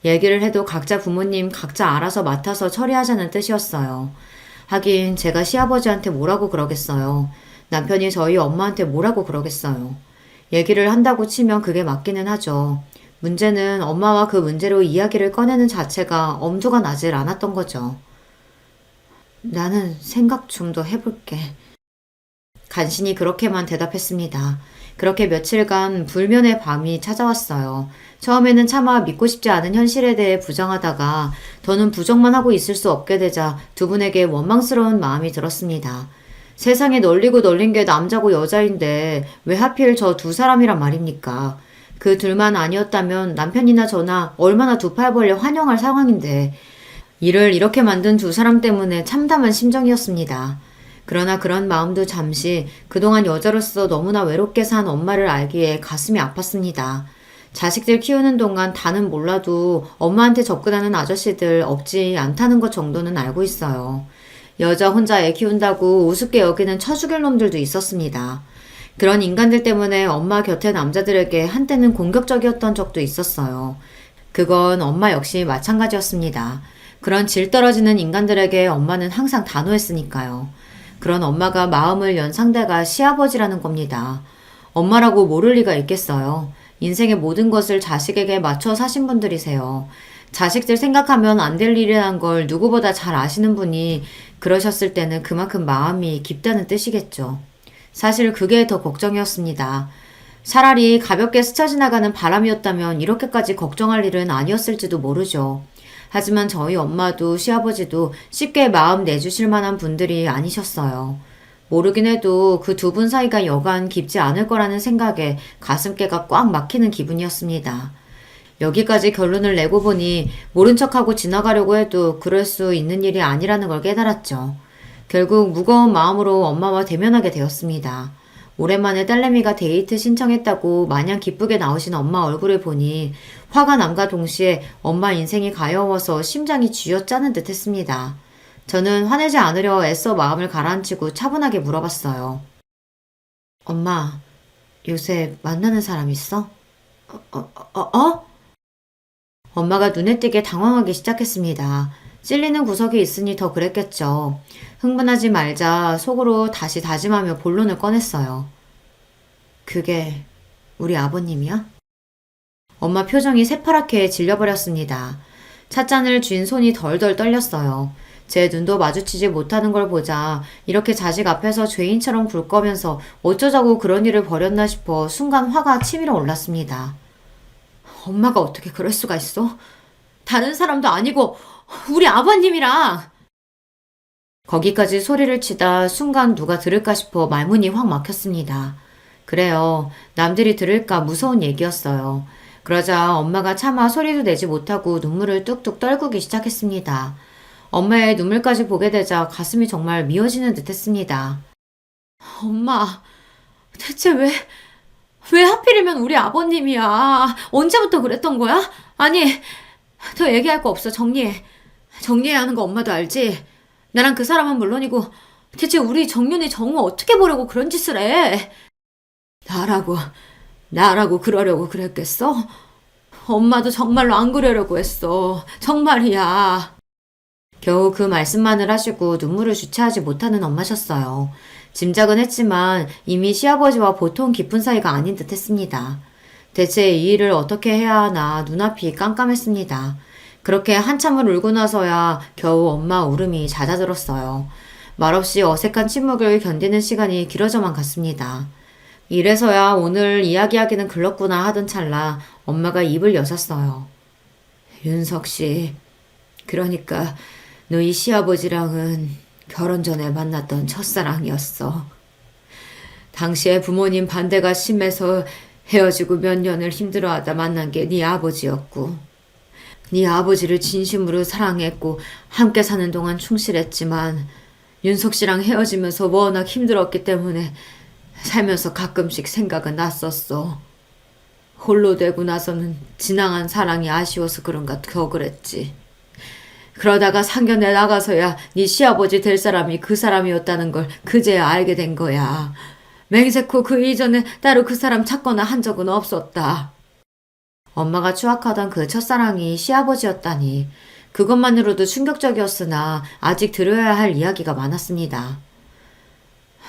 얘기를 해도 각자 부모님 각자 알아서 맡아서 처리하자는 뜻이었어요. 하긴 제가 시아버지한테 뭐라고 그러겠어요. 남편이 저희 엄마한테 뭐라고 그러겠어요. 얘기를 한다고 치면 그게 맞기는 하죠. 문제는 엄마와 그 문제로 이야기를 꺼내는 자체가 엄두가 나질 않았던 거죠. 나는 생각 좀 더 해볼게. 간신히 그렇게만 대답했습니다. 그렇게 며칠간 불면의 밤이 찾아왔어요. 처음에는 차마 믿고 싶지 않은 현실에 대해 부정하다가 더는 부정만 하고 있을 수 없게 되자 두 분에게 원망스러운 마음이 들었습니다. 세상에 널리고 널린 게 남자고 여자인데 왜 하필 저 두 사람이란 말입니까? 그 둘만 아니었다면 남편이나 저나 얼마나 두 팔 벌려 환영할 상황인데 이를 이렇게 만든 두 사람 때문에 참담한 심정이었습니다. 그러나 그런 마음도 잠시 그동안 여자로서 너무나 외롭게 산 엄마를 알기에 가슴이 아팠습니다. 자식들 키우는 동안 다는 몰라도 엄마한테 접근하는 아저씨들 없지 않다는 것 정도는 알고 있어요. 여자 혼자 애 키운다고 우습게 여기는 쳐죽일 놈들도 있었습니다. 그런 인간들 때문에 엄마 곁에 남자들에게 한때는 공격적이었던 적도 있었어요. 그건 엄마 역시 마찬가지였습니다. 그런 질 떨어지는 인간들에게 엄마는 항상 단호했으니까요. 그런 엄마가 마음을 연 상대가 시아버지라는 겁니다. 엄마라고 모를 리가 있겠어요. 인생의 모든 것을 자식에게 맞춰 사신 분들이세요. 자식들 생각하면 안 될 일이란 걸 누구보다 잘 아시는 분이 그러셨을 때는 그만큼 마음이 깊다는 뜻이겠죠. 사실 그게 더 걱정이었습니다. 차라리 가볍게 스쳐 지나가는 바람이었다면 이렇게까지 걱정할 일은 아니었을지도 모르죠. 하지만 저희 엄마도 시아버지도 쉽게 마음 내주실 만한 분들이 아니셨어요. 모르긴 해도 그 두 분 사이가 여간 깊지 않을 거라는 생각에 가슴께가 꽉 막히는 기분이었습니다. 여기까지 결론을 내고 보니 모른 척하고 지나가려고 해도 그럴 수 있는 일이 아니라는 걸 깨달았죠. 결국 무거운 마음으로 엄마와 대면하게 되었습니다. 오랜만에 딸내미가 데이트 신청했다고 마냥 기쁘게 나오신 엄마 얼굴을 보니 화가 남과 동시에 엄마 인생이 가여워서 심장이 쥐어짜는 듯 했습니다. 저는 화내지 않으려 애써 마음을 가라앉히고 차분하게 물어봤어요. 엄마, 요새 만나는 사람 있어? 어? 엄마가 눈에 띄게 당황하기 시작했습니다. 찔리는 구석이 있으니 더 그랬겠죠. 흥분하지 말자 속으로 다시 다짐하며 본론을 꺼냈어요. 그게 우리 아버님이야? 엄마 표정이 새파랗게 질려버렸습니다. 찻잔을 쥔 손이 덜덜 떨렸어요. 제 눈도 마주치지 못하는 걸 보자 이렇게 자식 앞에서 죄인처럼 굴 거면서 어쩌자고 그런 일을 벌였나 싶어 순간 화가 치밀어 올랐습니다. 엄마가 어떻게 그럴 수가 있어? 다른 사람도 아니고 우리 아버님이랑! 거기까지 소리를 치다 순간 누가 들을까 싶어 말문이 확 막혔습니다. 그래요. 남들이 들을까 무서운 얘기였어요. 그러자 엄마가 차마 소리도 내지 못하고 눈물을 뚝뚝 떨구기 시작했습니다. 엄마의 눈물까지 보게 되자 가슴이 정말 미어지는 듯 했습니다. 엄마, 대체 왜 하필이면 우리 아버님이야? 언제부터 그랬던 거야? 아니, 더 얘기할 거 없어. 정리해. 정리해야 하는 거 엄마도 알지? 나랑 그 사람은 물론이고 대체 우리 정윤이 정우 어떻게 보려고 그런 짓을 해? 나라고 그러려고 그랬겠어? 엄마도 정말로 안 그러려고 했어. 정말이야. 겨우 그 말씀만을 하시고 눈물을 주체하지 못하는 엄마셨어요. 짐작은 했지만 이미 시아버지와 보통 깊은 사이가 아닌 듯 했습니다. 대체 이 일을 어떻게 해야 하나 눈앞이 깜깜했습니다. 그렇게 한참을 울고 나서야 겨우 엄마 울음이 잦아들었어요. 말없이 어색한 침묵을 견디는 시간이 길어져만 갔습니다. 이래서야 오늘 이야기하기는 글렀구나 하던 찰나 엄마가 입을 여셨어요. 윤석 씨, 그러니까 너희 시아버지랑은 결혼 전에 만났던 첫사랑이었어. 당시에 부모님 반대가 심해서 헤어지고 몇 년을 힘들어하다 만난 게 네 아버지였고 네 아버지를 진심으로 사랑했고 함께 사는 동안 충실했지만 윤석 씨랑 헤어지면서 워낙 힘들었기 때문에 살면서 가끔씩 생각은 났었어. 홀로 되고 나서는 지나간 사랑이 아쉬워서 그런가 더 그랬지. 그러다가 상견례 나가서야 네 시아버지 될 사람이 그 사람이었다는 걸 그제야 알게 된 거야. 맹세코 그 이전에 따로 그 사람 찾거나 한 적은 없었다. 엄마가 추악하던 그 첫사랑이 시아버지였다니 그것만으로도 충격적이었으나 아직 들어야 할 이야기가 많았습니다.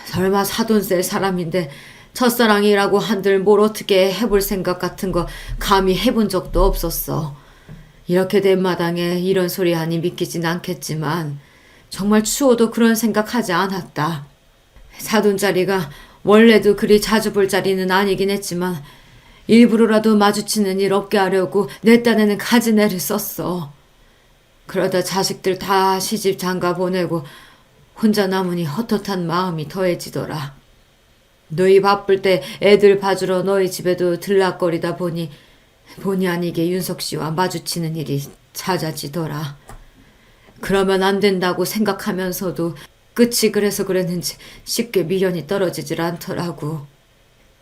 설마 사돈 셀 사람인데 첫사랑이라고 한들 뭘 어떻게 해볼 생각 같은 거 감히 해본 적도 없었어. 이렇게 된 마당에 이런 소리 하니 믿기진 않겠지만 정말 추워도 그런 생각하지 않았다. 사돈 자리가 원래도 그리 자주 볼 자리는 아니긴 했지만 일부러라도 마주치는 일 없게 하려고 내 딴에는 가지내를 썼어. 그러다 자식들 다 시집 장가 보내고 혼자 남으니 헛헛한 마음이 더해지더라. 너희 바쁠 때 애들 봐주러 너희 집에도 들락거리다 보니 본의 아니게 윤석 씨와 마주치는 일이 잦아지더라. 그러면 안 된다고 생각하면서도 끝이 그래서 그랬는지 쉽게 미련이 떨어지질 않더라고.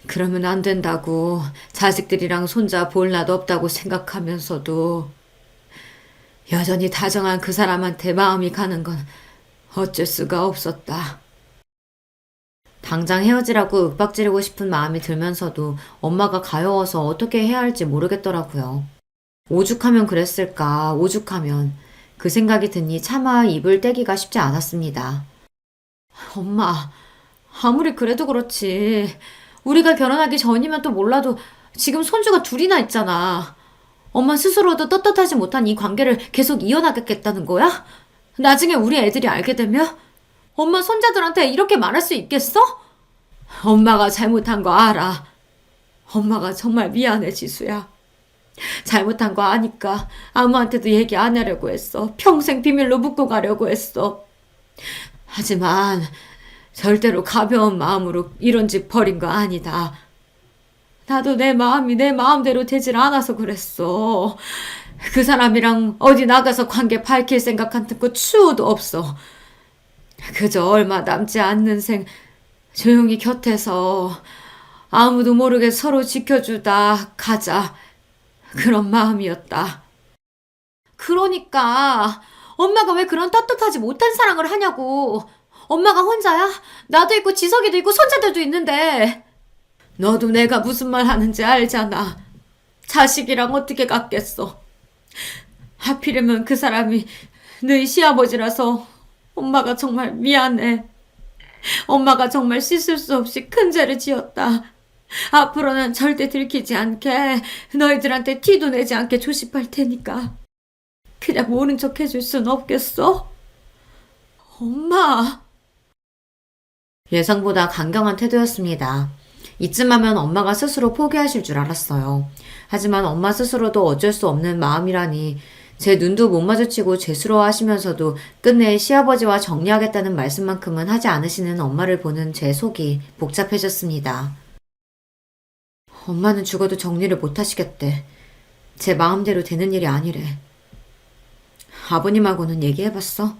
그러면 안 된다고 자식들이랑 손자 볼 나도 없다고 생각하면서도 여전히 다정한 그 사람한테 마음이 가는 건 어쩔 수가 없었다. 당장 헤어지라고 윽박지르고 싶은 마음이 들면서도 엄마가 가여워서 어떻게 해야 할지 모르겠더라고요. 오죽하면 그랬을까, 오죽하면. 그 생각이 드니 차마 입을 떼기가 쉽지 않았습니다. 엄마, 아무리 그래도 그렇지. 우리가 결혼하기 전이면 또 몰라도 지금 손주가 둘이나 있잖아. 엄마 스스로도 떳떳하지 못한 이 관계를 계속 이어나가겠다는 거야? 나중에 우리 애들이 알게 되면 엄마 손자들한테 이렇게 말할 수 있겠어? 엄마가 잘못한 거 알아. 엄마가 정말 미안해, 지수야. 잘못한 거 아니까 아무한테도 얘기 안 하려고 했어. 평생 비밀로 묻고 가려고 했어. 하지만 절대로 가벼운 마음으로 이런 짓 벌인 거 아니다. 나도 내 마음이 내 마음대로 되질 않아서 그랬어. 그 사람이랑 어디 나가서 관계 밝힐 생각 같은 거 추호도 없어. 그저 얼마 남지 않는 생 조용히 곁에서 아무도 모르게 서로 지켜주다 가자. 그런 마음이었다. 그러니까 엄마가 왜 그런 떳떳하지 못한 사랑을 하냐고. 엄마가 혼자야? 나도 있고 지석이도 있고 손자들도 있는데. 너도 내가 무슨 말 하는지 알잖아. 자식이랑 어떻게 같겠어. 하필이면 그 사람이 너희 시아버지라서 엄마가 정말 미안해. 엄마가 정말 씻을 수 없이 큰 죄를 지었다. 앞으로는 절대 들키지 않게 너희들한테 티도 내지 않게 조심할 테니까 그냥 모른 척 해줄 순 없겠어? 엄마. 예상보다 강경한 태도였습니다. 이쯤 하면 엄마가 스스로 포기하실 줄 알았어요. 하지만 엄마 스스로도 어쩔 수 없는 마음이라니 제 눈도 못 마주치고 죄스러워하시면서도 끝내 시아버지와 정리하겠다는 말씀만큼은 하지 않으시는 엄마를 보는 제 속이 복잡해졌습니다. 엄마는 죽어도 정리를 못 하시겠대. 제 마음대로 되는 일이 아니래. 아버님하고는 얘기해봤어?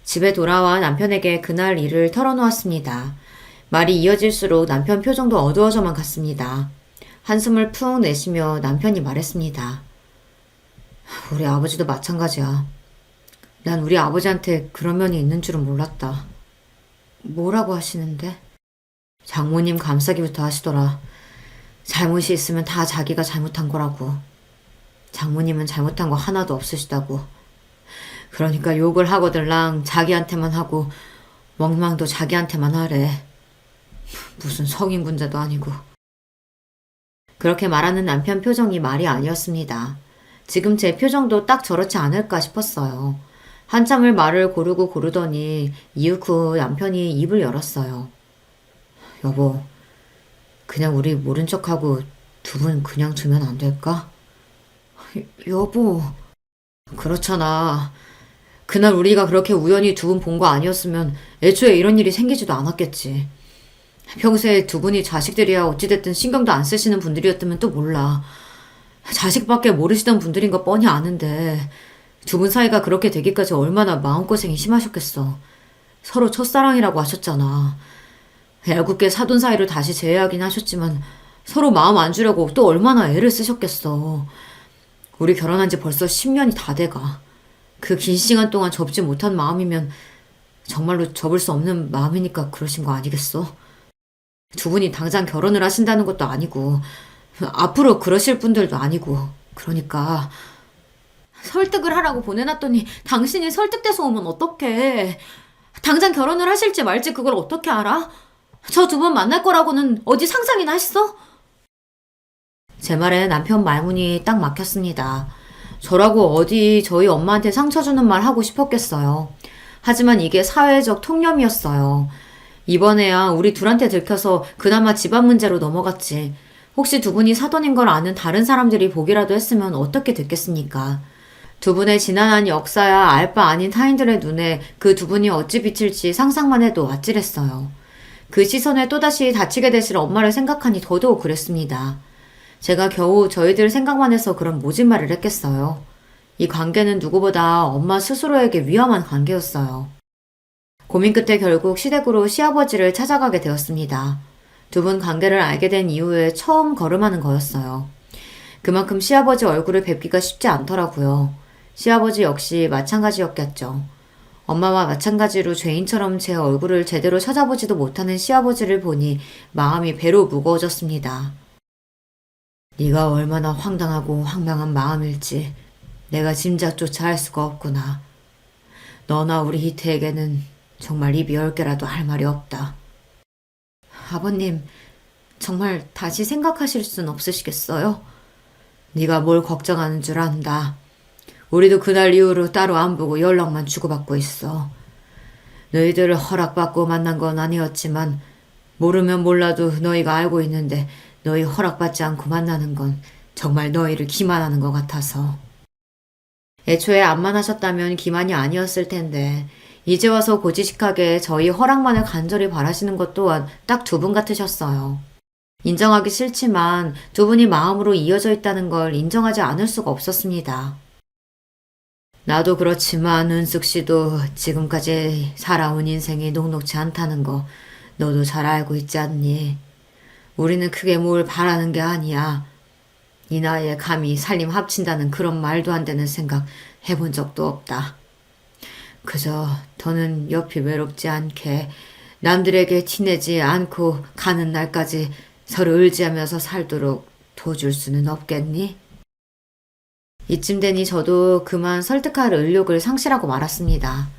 집에 돌아와 남편에게 그날 일을 털어놓았습니다. 말이 이어질수록 남편 표정도 어두워져만 갔습니다. 한숨을 푹 내쉬며 남편이 말했습니다. 우리 아버지도 마찬가지야. 난 우리 아버지한테 그런 면이 있는 줄은 몰랐다. 뭐라고 하시는데? 장모님 감싸기부터 하시더라. 잘못이 있으면 다 자기가 잘못한 거라고. 장모님은 잘못한 거 하나도 없으시다고. 그러니까 욕을 하거들랑 자기한테만 하고 멍망도 자기한테만 하래. 무슨 성인군자도 아니고. 그렇게 말하는 남편 표정이 말이 아니었습니다. 지금 제 표정도 딱 저렇지 않을까 싶었어요. 한참을 말을 고르고 고르더니 이윽 후 남편이 입을 열었어요. 여보, 그냥 우리 모른 척하고 두 분 그냥 두면 안 될까? 여보. 그렇잖아. 그날 우리가 그렇게 우연히 두 분 본 거 아니었으면 애초에 이런 일이 생기지도 않았겠지. 평소에 두 분이 자식들이야 어찌됐든 신경도 안 쓰시는 분들이었다면 또 몰라. 자식밖에 모르시던 분들인 거 뻔히 아는데 두 분 사이가 그렇게 되기까지 얼마나 마음고생이 심하셨겠어. 서로 첫사랑이라고 하셨잖아. 애꿎게 사돈 사이를 다시 재회하긴 하셨지만 서로 마음 안 주려고 또 얼마나 애를 쓰셨겠어. 우리 결혼한 지 벌써 10년이 다 돼가. 그 긴 시간 동안 접지 못한 마음이면 정말로 접을 수 없는 마음이니까 그러신 거 아니겠어? 두 분이 당장 결혼을 하신다는 것도 아니고 앞으로 그러실 분들도 아니고. 그러니까 설득을 하라고 보내놨더니 당신이 설득돼서 오면 어떡해. 당장 결혼을 하실지 말지 그걸 어떻게 알아? 저 두 분 만날 거라고는 어디 상상이나 했어? 제 말에 남편 말문이 딱 막혔습니다. 저라고 어디 저희 엄마한테 상처 주는 말 하고 싶었겠어요. 하지만 이게 사회적 통념이었어요. 이번에야 우리 둘한테 들켜서 그나마 집안 문제로 넘어갔지. 혹시 두 분이 사돈인 걸 아는 다른 사람들이 보기라도 했으면 어떻게 됐겠습니까? 두 분의 지난한 역사야 알 바 아닌 타인들의 눈에 그 두 분이 어찌 비칠지 상상만 해도 아찔했어요. 그 시선에 또다시 다치게 되실 엄마를 생각하니 더더욱 그랬습니다. 제가 겨우 저희들 생각만 해서 그런 모진 말을 했겠어요. 이 관계는 누구보다 엄마 스스로에게 위험한 관계였어요. 고민 끝에 결국 시댁으로 시아버지를 찾아가게 되었습니다. 두 분 관계를 알게 된 이후에 처음 걸음하는 거였어요. 그만큼 시아버지 얼굴을 뵙기가 쉽지 않더라고요. 시아버지 역시 마찬가지였겠죠. 엄마와 마찬가지로 죄인처럼 제 얼굴을 제대로 찾아보지도 못하는 시아버지를 보니 마음이 배로 무거워졌습니다. 네가 얼마나 황당하고 황당한 마음일지 내가 짐작조차 할 수가 없구나. 너나 우리 희태에게는 정말 입이 10개라도 할 말이 없다. 아버님, 정말 다시 생각하실 순 없으시겠어요? 네가 뭘 걱정하는 줄 안다. 우리도 그날 이후로 따로 안 보고 연락만 주고받고 있어. 너희들을 허락받고 만난 건 아니었지만 모르면 몰라도 너희가 알고 있는데 너희 허락받지 않고 만나는 건 정말 너희를 기만하는 것 같아서. 애초에 암만 하셨다면 기만이 아니었을 텐데 이제 와서 고지식하게 저희 허락만을 간절히 바라시는 것 또한 딱 두 분 같으셨어요. 인정하기 싫지만 두 분이 마음으로 이어져 있다는 걸 인정하지 않을 수가 없었습니다. 나도 그렇지만 은숙 씨도 지금까지 살아온 인생이 녹록지 않다는 거 너도 잘 알고 있지 않니? 우리는 크게 뭘 바라는 게 아니야. 이 나이에 감히 살림 합친다는 그런 말도 안 되는 생각 해본 적도 없다. 그저 더는 옆이 외롭지 않게 남들에게 티내지 않고 가는 날까지 서로 의지하면서 살도록 도와줄 수는 없겠니? 이쯤 되니 저도 그만 설득할 의욕을 상실하고 말았습니다.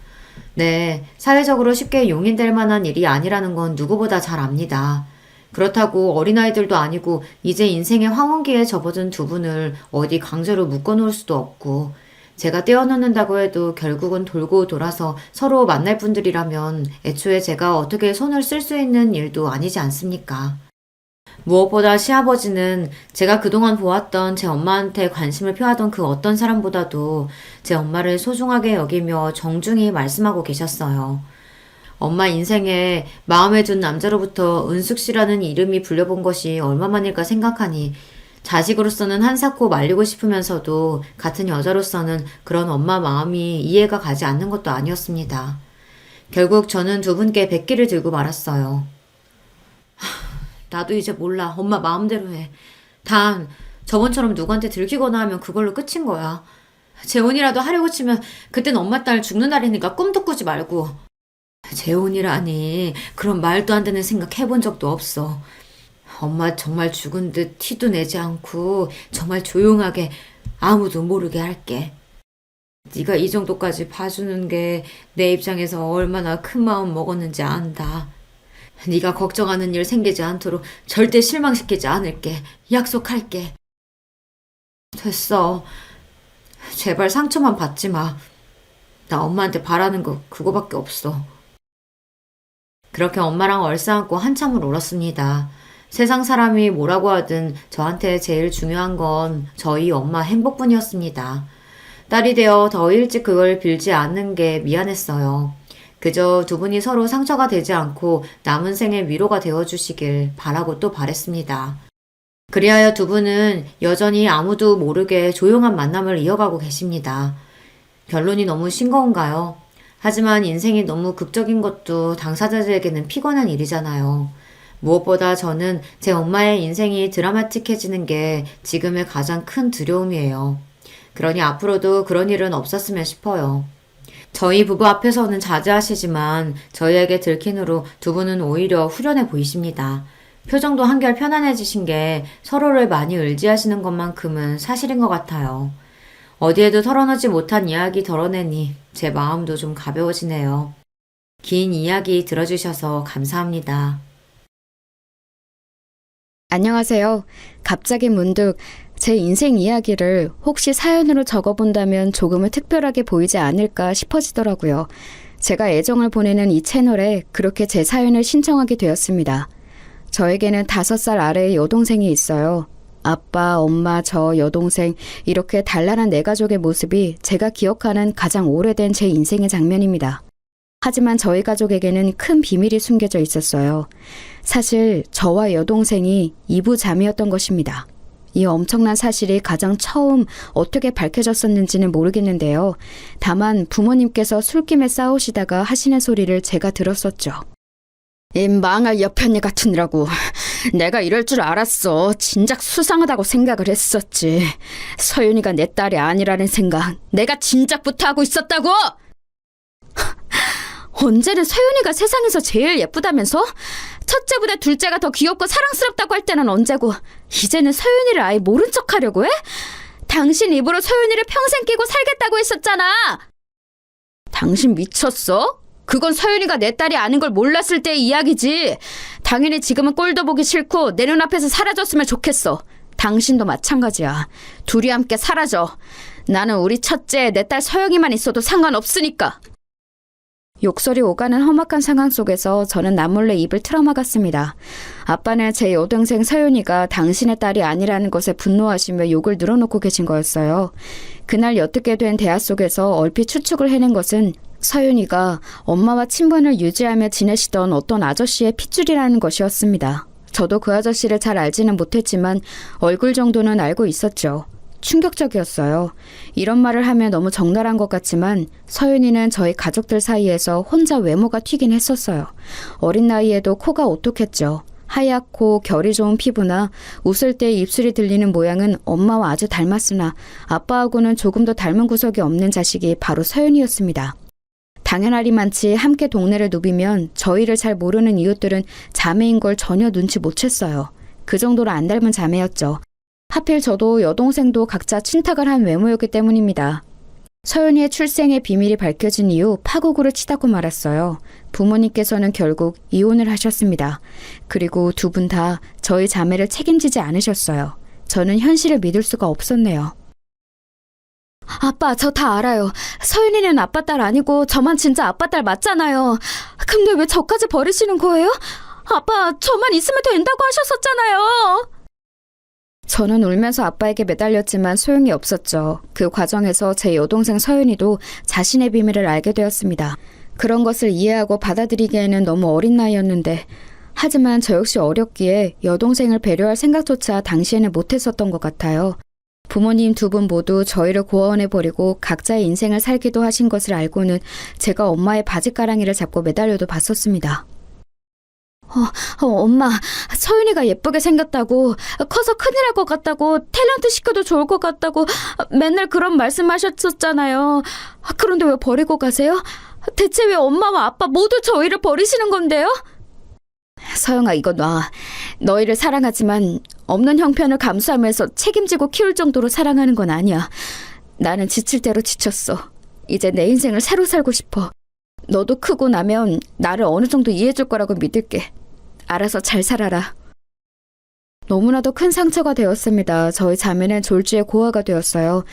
네, 사회적으로 쉽게 용인될 만한 일이 아니라는 건 누구보다 잘 압니다. 그렇다고 어린아이들도 아니고 이제 인생의 황혼기에 접어든 두 분을 어디 강제로 묶어놓을 수도 없고 제가 떼어놓는다고 해도 결국은 돌고 돌아서 서로 만날 분들이라면 애초에 제가 어떻게 손을 쓸 수 있는 일도 아니지 않습니까? 무엇보다 시아버지는 제가 그동안 보았던 제 엄마한테 관심을 표하던 그 어떤 사람보다도 제 엄마를 소중하게 여기며 정중히 말씀하고 계셨어요. 엄마 인생에 마음에 둔 남자로부터 은숙 씨라는 이름이 불려본 것이 얼마만일까 생각하니 자식으로서는 한사코 말리고 싶으면서도 같은 여자로서는 그런 엄마 마음이 이해가 가지 않는 것도 아니었습니다. 결국 저는 두 분께 백기를 들고 말았어요. 나도 이제 몰라. 엄마 마음대로 해. 단 저번처럼 누구한테 들키거나 하면 그걸로 끝인 거야. 재혼이라도 하려고 치면 그땐 엄마 딸 죽는 날이니까 꿈도 꾸지 말고. 재혼이라니 그런 말도 안 되는 생각 해본 적도 없어. 엄마 정말 죽은 듯 티도 내지 않고 정말 조용하게 아무도 모르게 할게. 네가 이 정도까지 봐주는 게 내 입장에서 얼마나 큰 마음 먹었는지 안다. 네가 걱정하는 일 생기지 않도록 절대 실망시키지 않을게. 약속할게. 됐어. 제발 상처만 받지 마. 나 엄마한테 바라는 거 그거밖에 없어. 그렇게 엄마랑 얼싸안고 한참을 울었습니다. 세상 사람이 뭐라고 하든 저한테 제일 중요한 건 저희 엄마 행복뿐이었습니다. 딸이 되어 더 일찍 그걸 빌지 않는 게 미안했어요. 그저 두 분이 서로 상처가 되지 않고 남은 생에 위로가 되어주시길 바라고 또 바랬습니다. 그리하여 두 분은 여전히 아무도 모르게 조용한 만남을 이어가고 계십니다. 결론이 너무 싱거운가요? 하지만 인생이 너무 극적인 것도 당사자들에게는 피곤한 일이잖아요. 무엇보다 저는 제 엄마의 인생이 드라마틱해지는 게 지금의 가장 큰 두려움이에요. 그러니 앞으로도 그런 일은 없었으면 싶어요. 저희 부부 앞에서는 자제하시지만 저희에게 들킨 후로 두 분은 오히려 후련해 보이십니다. 표정도 한결 편안해지신 게 서로를 많이 의지하시는 것만큼은 사실인 것 같아요. 어디에도 털어놓지 못한 이야기 덜어내니 제 마음도 좀 가벼워지네요. 긴 이야기 들어주셔서 감사합니다. 안녕하세요. 갑자기 문득 제 인생 이야기를 혹시 사연으로 적어본다면 조금은 특별하게 보이지 않을까 싶어지더라고요. 제가 애정을 보내는 이 채널에 그렇게 제 사연을 신청하게 되었습니다. 저에게는 5살 아래의 여동생이 있어요. 아빠, 엄마, 저, 여동생 이렇게 단란한 네 가족의 모습이 제가 기억하는 가장 오래된 제 인생의 장면입니다. 하지만 저희 가족에게는 큰 비밀이 숨겨져 있었어요. 사실 저와 여동생이 이부자매였던 것입니다. 이 엄청난 사실이 가장 처음 어떻게 밝혀졌었는지는 모르겠는데요. 다만 부모님께서 술김에 싸우시다가 하시는 소리를 제가 들었었죠. 이 망할 여편네 같으니라고. 내가 이럴 줄 알았어. 진작 수상하다고 생각을 했었지. 서윤이가 내 딸이 아니라는 생각 내가 진작부터 하고 있었다고! 언제는 서윤이가 세상에서 제일 예쁘다면서? 첫째보다 둘째가 더 귀엽고 사랑스럽다고 할 때는 언제고 이제는 서윤이를 아예 모른 척하려고 해? 당신 입으로 서윤이를 평생 끼고 살겠다고 했었잖아. 당신 미쳤어? 그건 서윤이가 내 딸이 아닌 걸 몰랐을 때의 이야기지. 당연히 지금은 꼴도 보기 싫고 내 눈앞에서 사라졌으면 좋겠어. 당신도 마찬가지야. 둘이 함께 사라져. 나는 우리 첫째, 내 딸 서영이만 있어도 상관없으니까. 욕설이 오가는 험악한 상황 속에서 저는 남몰래 입을 틀어막았습니다. 아빠는 제 여동생 서윤이가 당신의 딸이 아니라는 것에 분노하시며 욕을 늘어놓고 계신 거였어요. 그날 옅게 된 대화 속에서 얼핏 추측을 해낸 것은 서윤이가 엄마와 친분을 유지하며 지내시던 어떤 아저씨의 핏줄이라는 것이었습니다. 저도 그 아저씨를 잘 알지는 못했지만 얼굴 정도는 알고 있었죠. 충격적이었어요. 이런 말을 하면 너무 적나라한 것 같지만 서윤이는 저희 가족들 사이에서 혼자 외모가 튀긴 했었어요. 어린 나이에도 코가 오똑했죠. 하얗고 결이 좋은 피부나 웃을 때 입술이 들리는 모양은 엄마와 아주 닮았으나 아빠하고는 조금 더 닮은 구석이 없는 자식이 바로 서윤이였습니다. 당연하리만치 함께 동네를 누비면 저희를 잘 모르는 이웃들은 자매인 걸 전혀 눈치 못 챘어요. 그 정도로 안 닮은 자매였죠. 하필 저도 여동생도 각자 친탁을 한 외모였기 때문입니다. 서윤이의 출생의 비밀이 밝혀진 이후 파국으로 치닫고 말았어요. 부모님께서는 결국 이혼을 하셨습니다. 그리고 두 분 다 저희 자매를 책임지지 않으셨어요. 저는 현실을 믿을 수가 없었네요. 아빠, 저 다 알아요. 서윤이는 아빠 딸 아니고 저만 진짜 아빠 딸 맞잖아요. 근데 왜 저까지 버리시는 거예요? 아빠, 저만 있으면 된다고 하셨었잖아요. 저는 울면서 아빠에게 매달렸지만 소용이 없었죠. 그 과정에서 제 여동생 서윤이도 자신의 비밀을 알게 되었습니다. 그런 것을 이해하고 받아들이기에는 너무 어린 나이였는데 하지만 저 역시 어렸기에 여동생을 배려할 생각조차 당시에는 못했었던 것 같아요. 부모님 두 분 모두 저희를 고아원에 버리고 각자의 인생을 살기도 하신 것을 알고는 제가 엄마의 바지가랑이를 잡고 매달려도 봤었습니다. 엄마, 서윤이가 예쁘게 생겼다고, 커서 큰일 날 것 같다고, 탤런트 시켜도 좋을 것 같다고 맨날 그런 말씀하셨었잖아요. 그런데 왜 버리고 가세요? 대체 왜 엄마와 아빠 모두 저희를 버리시는 건데요? 서영아, 이거 놔. 너희를 사랑하지만 없는 형편을 감수하면서 책임지고 키울 정도로 사랑하는 건 아니야. 나는 지칠 대로 지쳤어. 이제 내 인생을 새로 살고 싶어. 너도 크고 나면 나를 어느 정도 이해해줄 거라고 믿을게. 알아서 잘 살아라. 너무나도 큰 상처가 되었습니다. 저희 자매는 졸지에 고아가 되었어요.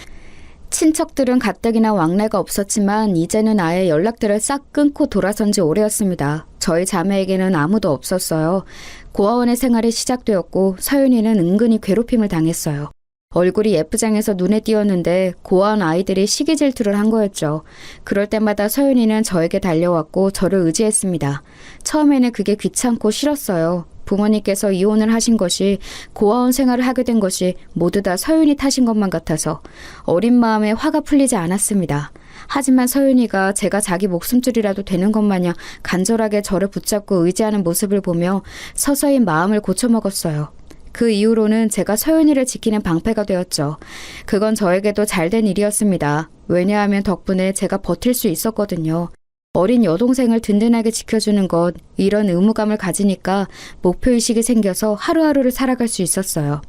친척들은 가뜩이나 왕래가 없었지만 이제는 아예 연락들을 싹 끊고 돌아선 지 오래였습니다. 저희 자매에게는 아무도 없었어요. 고아원의 생활이 시작되었고 서윤이는 은근히 괴롭힘을 당했어요. 얼굴이 예쁘장해서 눈에 띄었는데 고아원 아이들이 시기 질투를 한 거였죠. 그럴 때마다 서윤이는 저에게 달려왔고 저를 의지했습니다. 처음에는 그게 귀찮고 싫었어요. 부모님께서 이혼을 하신 것이 고아원 생활을 하게 된 것이 모두 다 서윤이 탓인 것만 같아서 어린 마음에 화가 풀리지 않았습니다. 하지만 서윤이가 제가 자기 목숨줄이라도 되는 것 마냥 간절하게 저를 붙잡고 의지하는 모습을 보며 서서히 마음을 고쳐먹었어요. 그 이후로는 제가 서윤이를 지키는 방패가 되었죠. 그건 저에게도 잘된 일이었습니다. 왜냐하면 덕분에 제가 버틸 수 있었거든요. 어린 여동생을 든든하게 지켜주는 것, 이런 의무감을 가지니까 목표의식이 생겨서 하루하루를 살아갈 수 있었어요.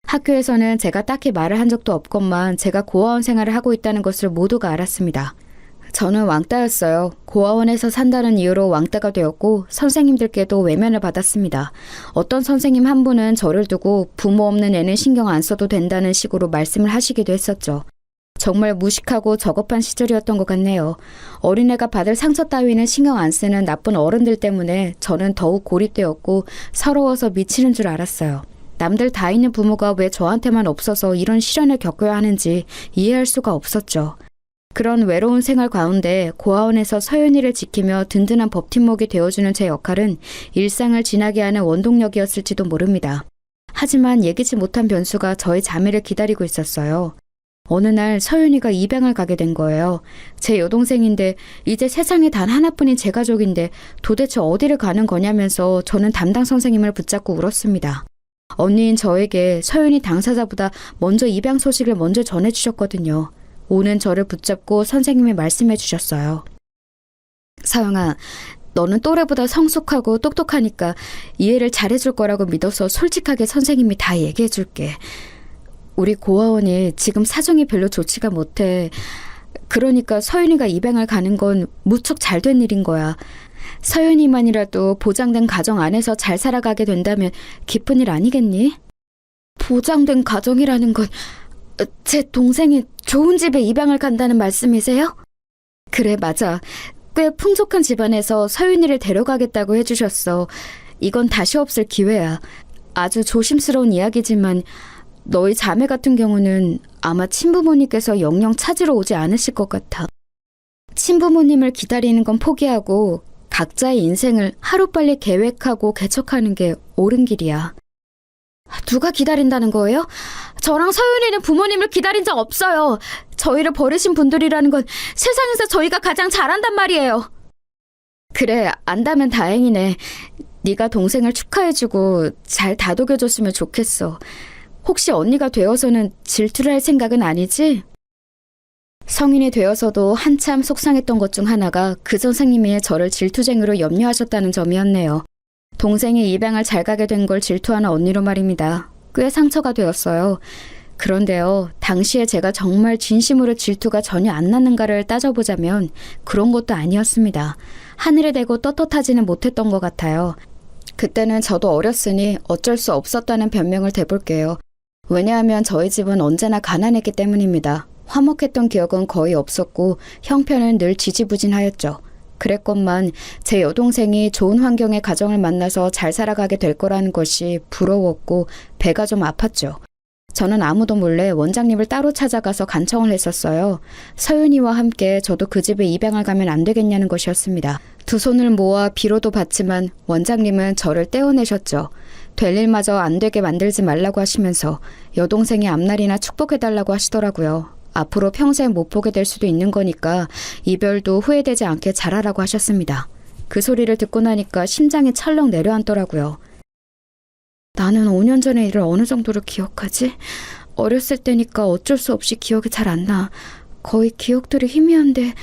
학교에서는 제가 딱히 말을 한 적도 없건만 제가 고아원 생활을 하고 있다는 것을 모두가 알았습니다. 저는 왕따였어요. 고아원에서 산다는 이유로 왕따가 되었고 선생님들께도 외면을 받았습니다. 어떤 선생님 한 분은 저를 두고 부모 없는 애는 신경 안 써도 된다는 식으로 말씀을 하시기도 했었죠. 정말 무식하고 저급한 시절이었던 것 같네요. 어린애가 받을 상처 따위는 신경 안 쓰는 나쁜 어른들 때문에 저는 더욱 고립되었고 서러워서 미치는 줄 알았어요. 남들 다 있는 부모가 왜 저한테만 없어서 이런 시련을 겪어야 하는지 이해할 수가 없었죠. 그런 외로운 생활 가운데 고아원에서 서윤이를 지키며 든든한 버팀목이 되어주는 제 역할은 일상을 지나게 하는 원동력이었을지도 모릅니다. 하지만 예기치 못한 변수가 저의 자매를 기다리고 있었어요. 어느 날 서윤이가 입양을 가게 된 거예요. 제 여동생인데 이제 세상에 단 하나뿐인 제 가족인데 도대체 어디를 가는 거냐면서 저는 담당 선생님을 붙잡고 울었습니다. 언니인 저에게 서윤이 당사자보다 먼저 입양 소식을 먼저 전해주셨거든요. 오는 저를 붙잡고 선생님이 말씀해 주셨어요. 서영아, 너는 또래보다 성숙하고 똑똑하니까 이해를 잘해줄 거라고 믿어서 솔직하게 선생님이 다 얘기해줄게. 우리 고아원이 지금 사정이 별로 좋지가 못해. 그러니까 서윤이가 입양을 가는 건 무척 잘 된 일인 거야. 서윤이만이라도 보장된 가정 안에서 잘 살아가게 된다면 기쁜 일 아니겠니? 보장된 가정이라는 건 제 동생이 좋은 집에 입양을 간다는 말씀이세요? 그래, 맞아. 꽤 풍족한 집안에서 서윤이를 데려가겠다고 해주셨어. 이건 다시 없을 기회야. 아주 조심스러운 이야기지만 너희 자매 같은 경우는 아마 친부모님께서 영영 찾으러 오지 않으실 것 같아. 친부모님을 기다리는 건 포기하고 각자의 인생을 하루빨리 계획하고 개척하는 게 옳은 길이야. 누가 기다린다는 거예요? 저랑 서윤이는 부모님을 기다린 적 없어요. 저희를 버리신 분들이라는 건 세상에서 저희가 가장 잘한단 말이에요. 그래, 안다면 다행이네. 네가 동생을 축하해주고 잘 다독여줬으면 좋겠어. 혹시 언니가 되어서는 질투를 할 생각은 아니지? 성인이 되어서도 한참 속상했던 것 중 하나가 그 선생님이 저를 질투쟁이로 염려하셨다는 점이었네요. 동생이 입양을 잘 가게 된 걸 질투하는 언니로 말입니다. 꽤 상처가 되었어요. 그런데요, 당시에 제가 정말 진심으로 질투가 전혀 안 났는가를 따져보자면 그런 것도 아니었습니다. 하늘에 대고 떳떳하지는 못했던 것 같아요. 그때는 저도 어렸으니 어쩔 수 없었다는 변명을 대볼게요. 왜냐하면 저희 집은 언제나 가난했기 때문입니다. 화목했던 기억은 거의 없었고 형편은 늘 지지부진하였죠. 그랬건만 제 여동생이 좋은 환경의 가정을 만나서 잘 살아가게 될 거라는 것이 부러웠고 배가 좀 아팠죠. 저는 아무도 몰래 원장님을 따로 찾아가서 간청을 했었어요. 서윤이와 함께 저도 그 집에 입양을 가면 안 되겠냐는 것이었습니다. 두 손을 모아 비로도 받지만 원장님은 저를 떼어내셨죠. 될 일마저 안 되게 만들지 말라고 하시면서 여동생이 앞날이나 축복해달라고 하시더라고요. 앞으로 평생 못 보게 될 수도 있는 거니까 이별도 후회되지 않게 잘하라고 하셨습니다. 그 소리를 듣고 나니까 심장이 철렁 내려앉더라고요. 나는 5년 전의 일을 어느 정도로 기억하지? 어렸을 때니까 어쩔 수 없이 기억이 잘 안 나. 거의 기억들이 희미한데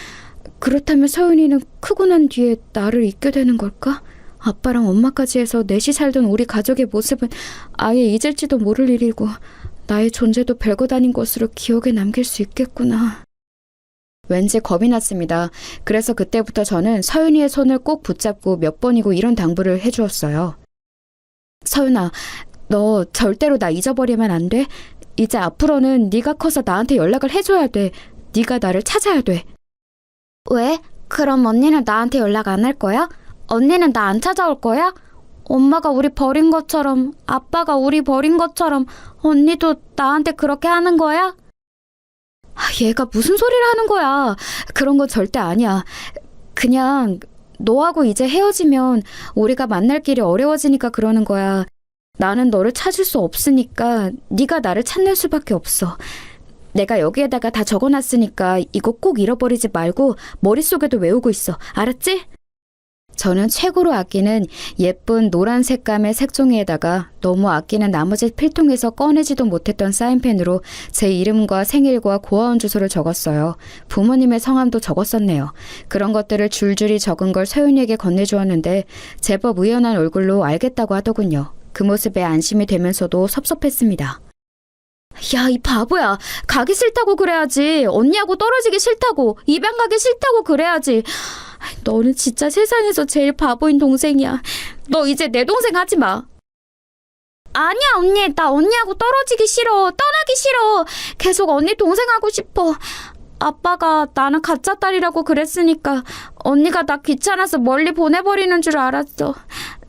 그렇다면 서윤이는 크고 난 뒤에 나를 잊게 되는 걸까? 아빠랑 엄마까지 해서 넷이 살던 우리 가족의 모습은 아예 잊을지도 모를 일이고 나의 존재도 별것 아닌 것으로 기억에 남길 수 있겠구나. 왠지 겁이 났습니다. 그래서 그때부터 저는 서윤이의 손을 꼭 붙잡고 몇 번이고 이런 당부를 해주었어요. 서윤아, 너 절대로 나 잊어버리면 안 돼. 이제 앞으로는 네가 커서 나한테 연락을 해줘야 돼. 네가 나를 찾아야 돼. 왜? 그럼 언니는 나한테 연락 안 할 거야? 언니는 나 안 찾아올 거야? 엄마가 우리 버린 것처럼, 아빠가 우리 버린 것처럼 언니도 나한테 그렇게 하는 거야? 얘가 무슨 소리를 하는 거야? 그런 건 절대 아니야. 그냥 너하고 이제 헤어지면 우리가 만날 길이 어려워지니까 그러는 거야. 나는 너를 찾을 수 없으니까 네가 나를 찾는 수밖에 없어. 내가 여기에다가 다 적어놨으니까 이거 꼭 잃어버리지 말고 머릿속에도 외우고 있어. 알았지? 저는 최고로 아끼는 예쁜 노란 색감의 색종이에다가 너무 아끼는 나머지 필통에서 꺼내지도 못했던 사인펜으로 제 이름과 생일과 고아원 주소를 적었어요. 부모님의 성함도 적었었네요. 그런 것들을 줄줄이 적은 걸 서윤이에게 건네주었는데 제법 의연한 얼굴로 알겠다고 하더군요. 그 모습에 안심이 되면서도 섭섭했습니다. 야, 이 바보야. 가기 싫다고 그래야지. 언니하고 떨어지기 싫다고. 입양 가기 싫다고 그래야지. 너는 진짜 세상에서 제일 바보인 동생이야. 너 이제 내 동생 하지 마. 아니야, 언니. 나 언니하고 떨어지기 싫어. 떠나기 싫어. 계속 언니 동생하고 싶어. 아빠가 나는 가짜 딸이라고 그랬으니까 언니가 나 귀찮아서 멀리 보내버리는 줄 알았어.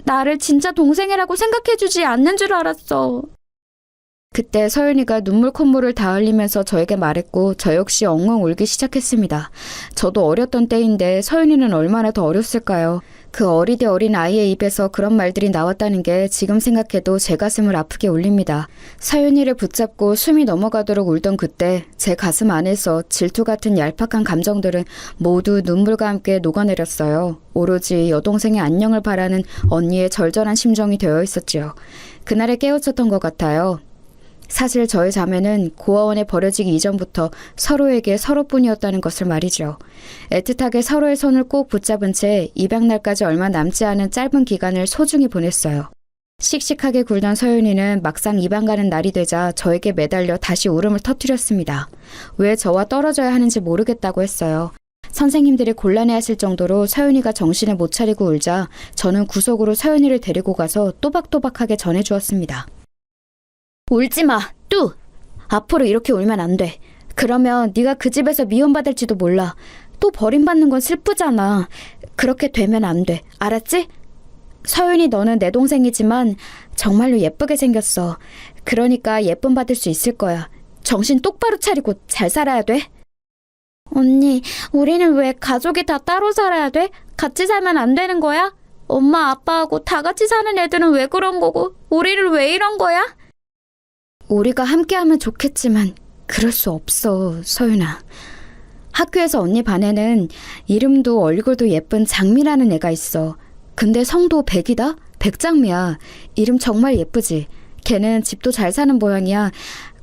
나를 진짜 동생이라고 생각해주지 않는 줄 알았어. 그때 서윤이가 눈물 콧물을 다 흘리면서 저에게 말했고 저 역시 엉엉 울기 시작했습니다. 저도 어렸던 때인데 서윤이는 얼마나 더 어렸을까요? 그 어리대 어린 아이의 입에서 그런 말들이 나왔다는 게 지금 생각해도 제 가슴을 아프게 울립니다. 서윤이를 붙잡고 숨이 넘어가도록 울던 그때 제 가슴 안에서 질투 같은 얄팍한 감정들은 모두 눈물과 함께 녹아내렸어요. 오로지 여동생의 안녕을 바라는 언니의 절절한 심정이 되어 있었지요. 그날에 깨우쳤던 것 같아요. 사실 저희 자매는 고아원에 버려지기 이전부터 서로에게 서로뿐이었다는 것을 말이죠. 애틋하게 서로의 손을 꼭 붙잡은 채 입양날까지 얼마 남지 않은 짧은 기간을 소중히 보냈어요. 씩씩하게 굴던 서윤이는 막상 입양 가는 날이 되자 저에게 매달려 다시 울음을 터뜨렸습니다. 왜 저와 떨어져야 하는지 모르겠다고 했어요. 선생님들이 곤란해하실 정도로 서윤이가 정신을 못 차리고 울자 저는 구석으로 서윤이를 데리고 가서 또박또박하게 전해주었습니다. 울지 마, 뚜! 앞으로 이렇게 울면 안 돼. 그러면 네가 그 집에서 미움받을지도 몰라. 또 버림받는 건 슬프잖아. 그렇게 되면 안 돼. 알았지? 서윤이 너는 내 동생이지만 정말로 예쁘게 생겼어. 그러니까 예쁨 받을 수 있을 거야. 정신 똑바로 차리고 잘 살아야 돼. 언니, 우리는 왜 가족이 다 따로 살아야 돼? 같이 살면 안 되는 거야? 엄마, 아빠하고 다 같이 사는 애들은 왜 그런 거고 우리를 왜 이런 거야? 우리가 함께하면 좋겠지만 그럴 수 없어, 서윤아. 학교에서 언니 반에는 이름도 얼굴도 예쁜 장미라는 애가 있어. 근데 성도 백이다? 백장미야. 이름 정말 예쁘지? 걔는 집도 잘 사는 모양이야.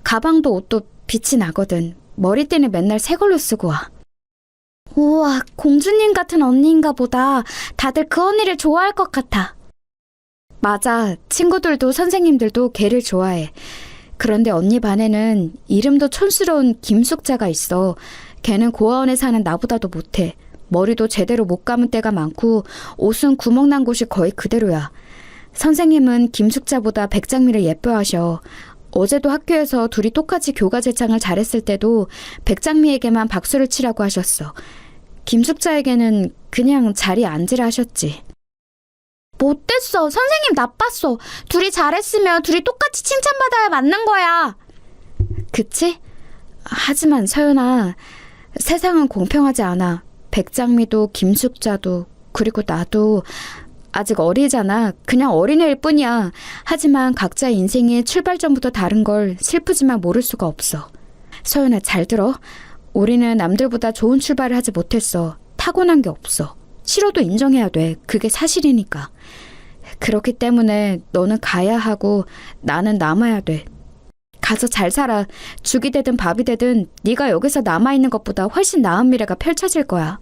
가방도 옷도 빛이 나거든. 머리띠는 맨날 새 걸로 쓰고 와. 우와, 공주님 같은 언니인가 보다. 다들 그 언니를 좋아할 것 같아. 맞아. 친구들도 선생님들도 걔를 좋아해. 그런데 언니 반에는 이름도 촌스러운 김숙자가 있어. 걔는 고아원에 사는 나보다도 못해. 머리도 제대로 못 감은 때가 많고 옷은 구멍 난 곳이 거의 그대로야. 선생님은 김숙자보다 백장미를 예뻐하셔. 어제도 학교에서 둘이 똑같이 교과 제창을 잘했을 때도 백장미에게만 박수를 치라고 하셨어. 김숙자에게는 그냥 자리에 앉으라 하셨지. 못됐어. 선생님 나빴어. 둘이 잘했으면 둘이 똑같이 칭찬받아야 맞는 거야. 그치? 하지만 서연아, 세상은 공평하지 않아. 백장미도 김숙자도 그리고 나도 아직 어리잖아. 그냥 어린애일 뿐이야. 하지만 각자 인생의 출발점부터 다른 걸 슬프지만 모를 수가 없어. 서연아, 잘 들어. 우리는 남들보다 좋은 출발을 하지 못했어. 타고난 게 없어. 싫어도 인정해야 돼. 그게 사실이니까. 그렇기 때문에 너는 가야 하고 나는 남아야 돼. 가서 잘 살아. 죽이 되든 밥이 되든 네가 여기서 남아있는 것보다 훨씬 나은 미래가 펼쳐질 거야.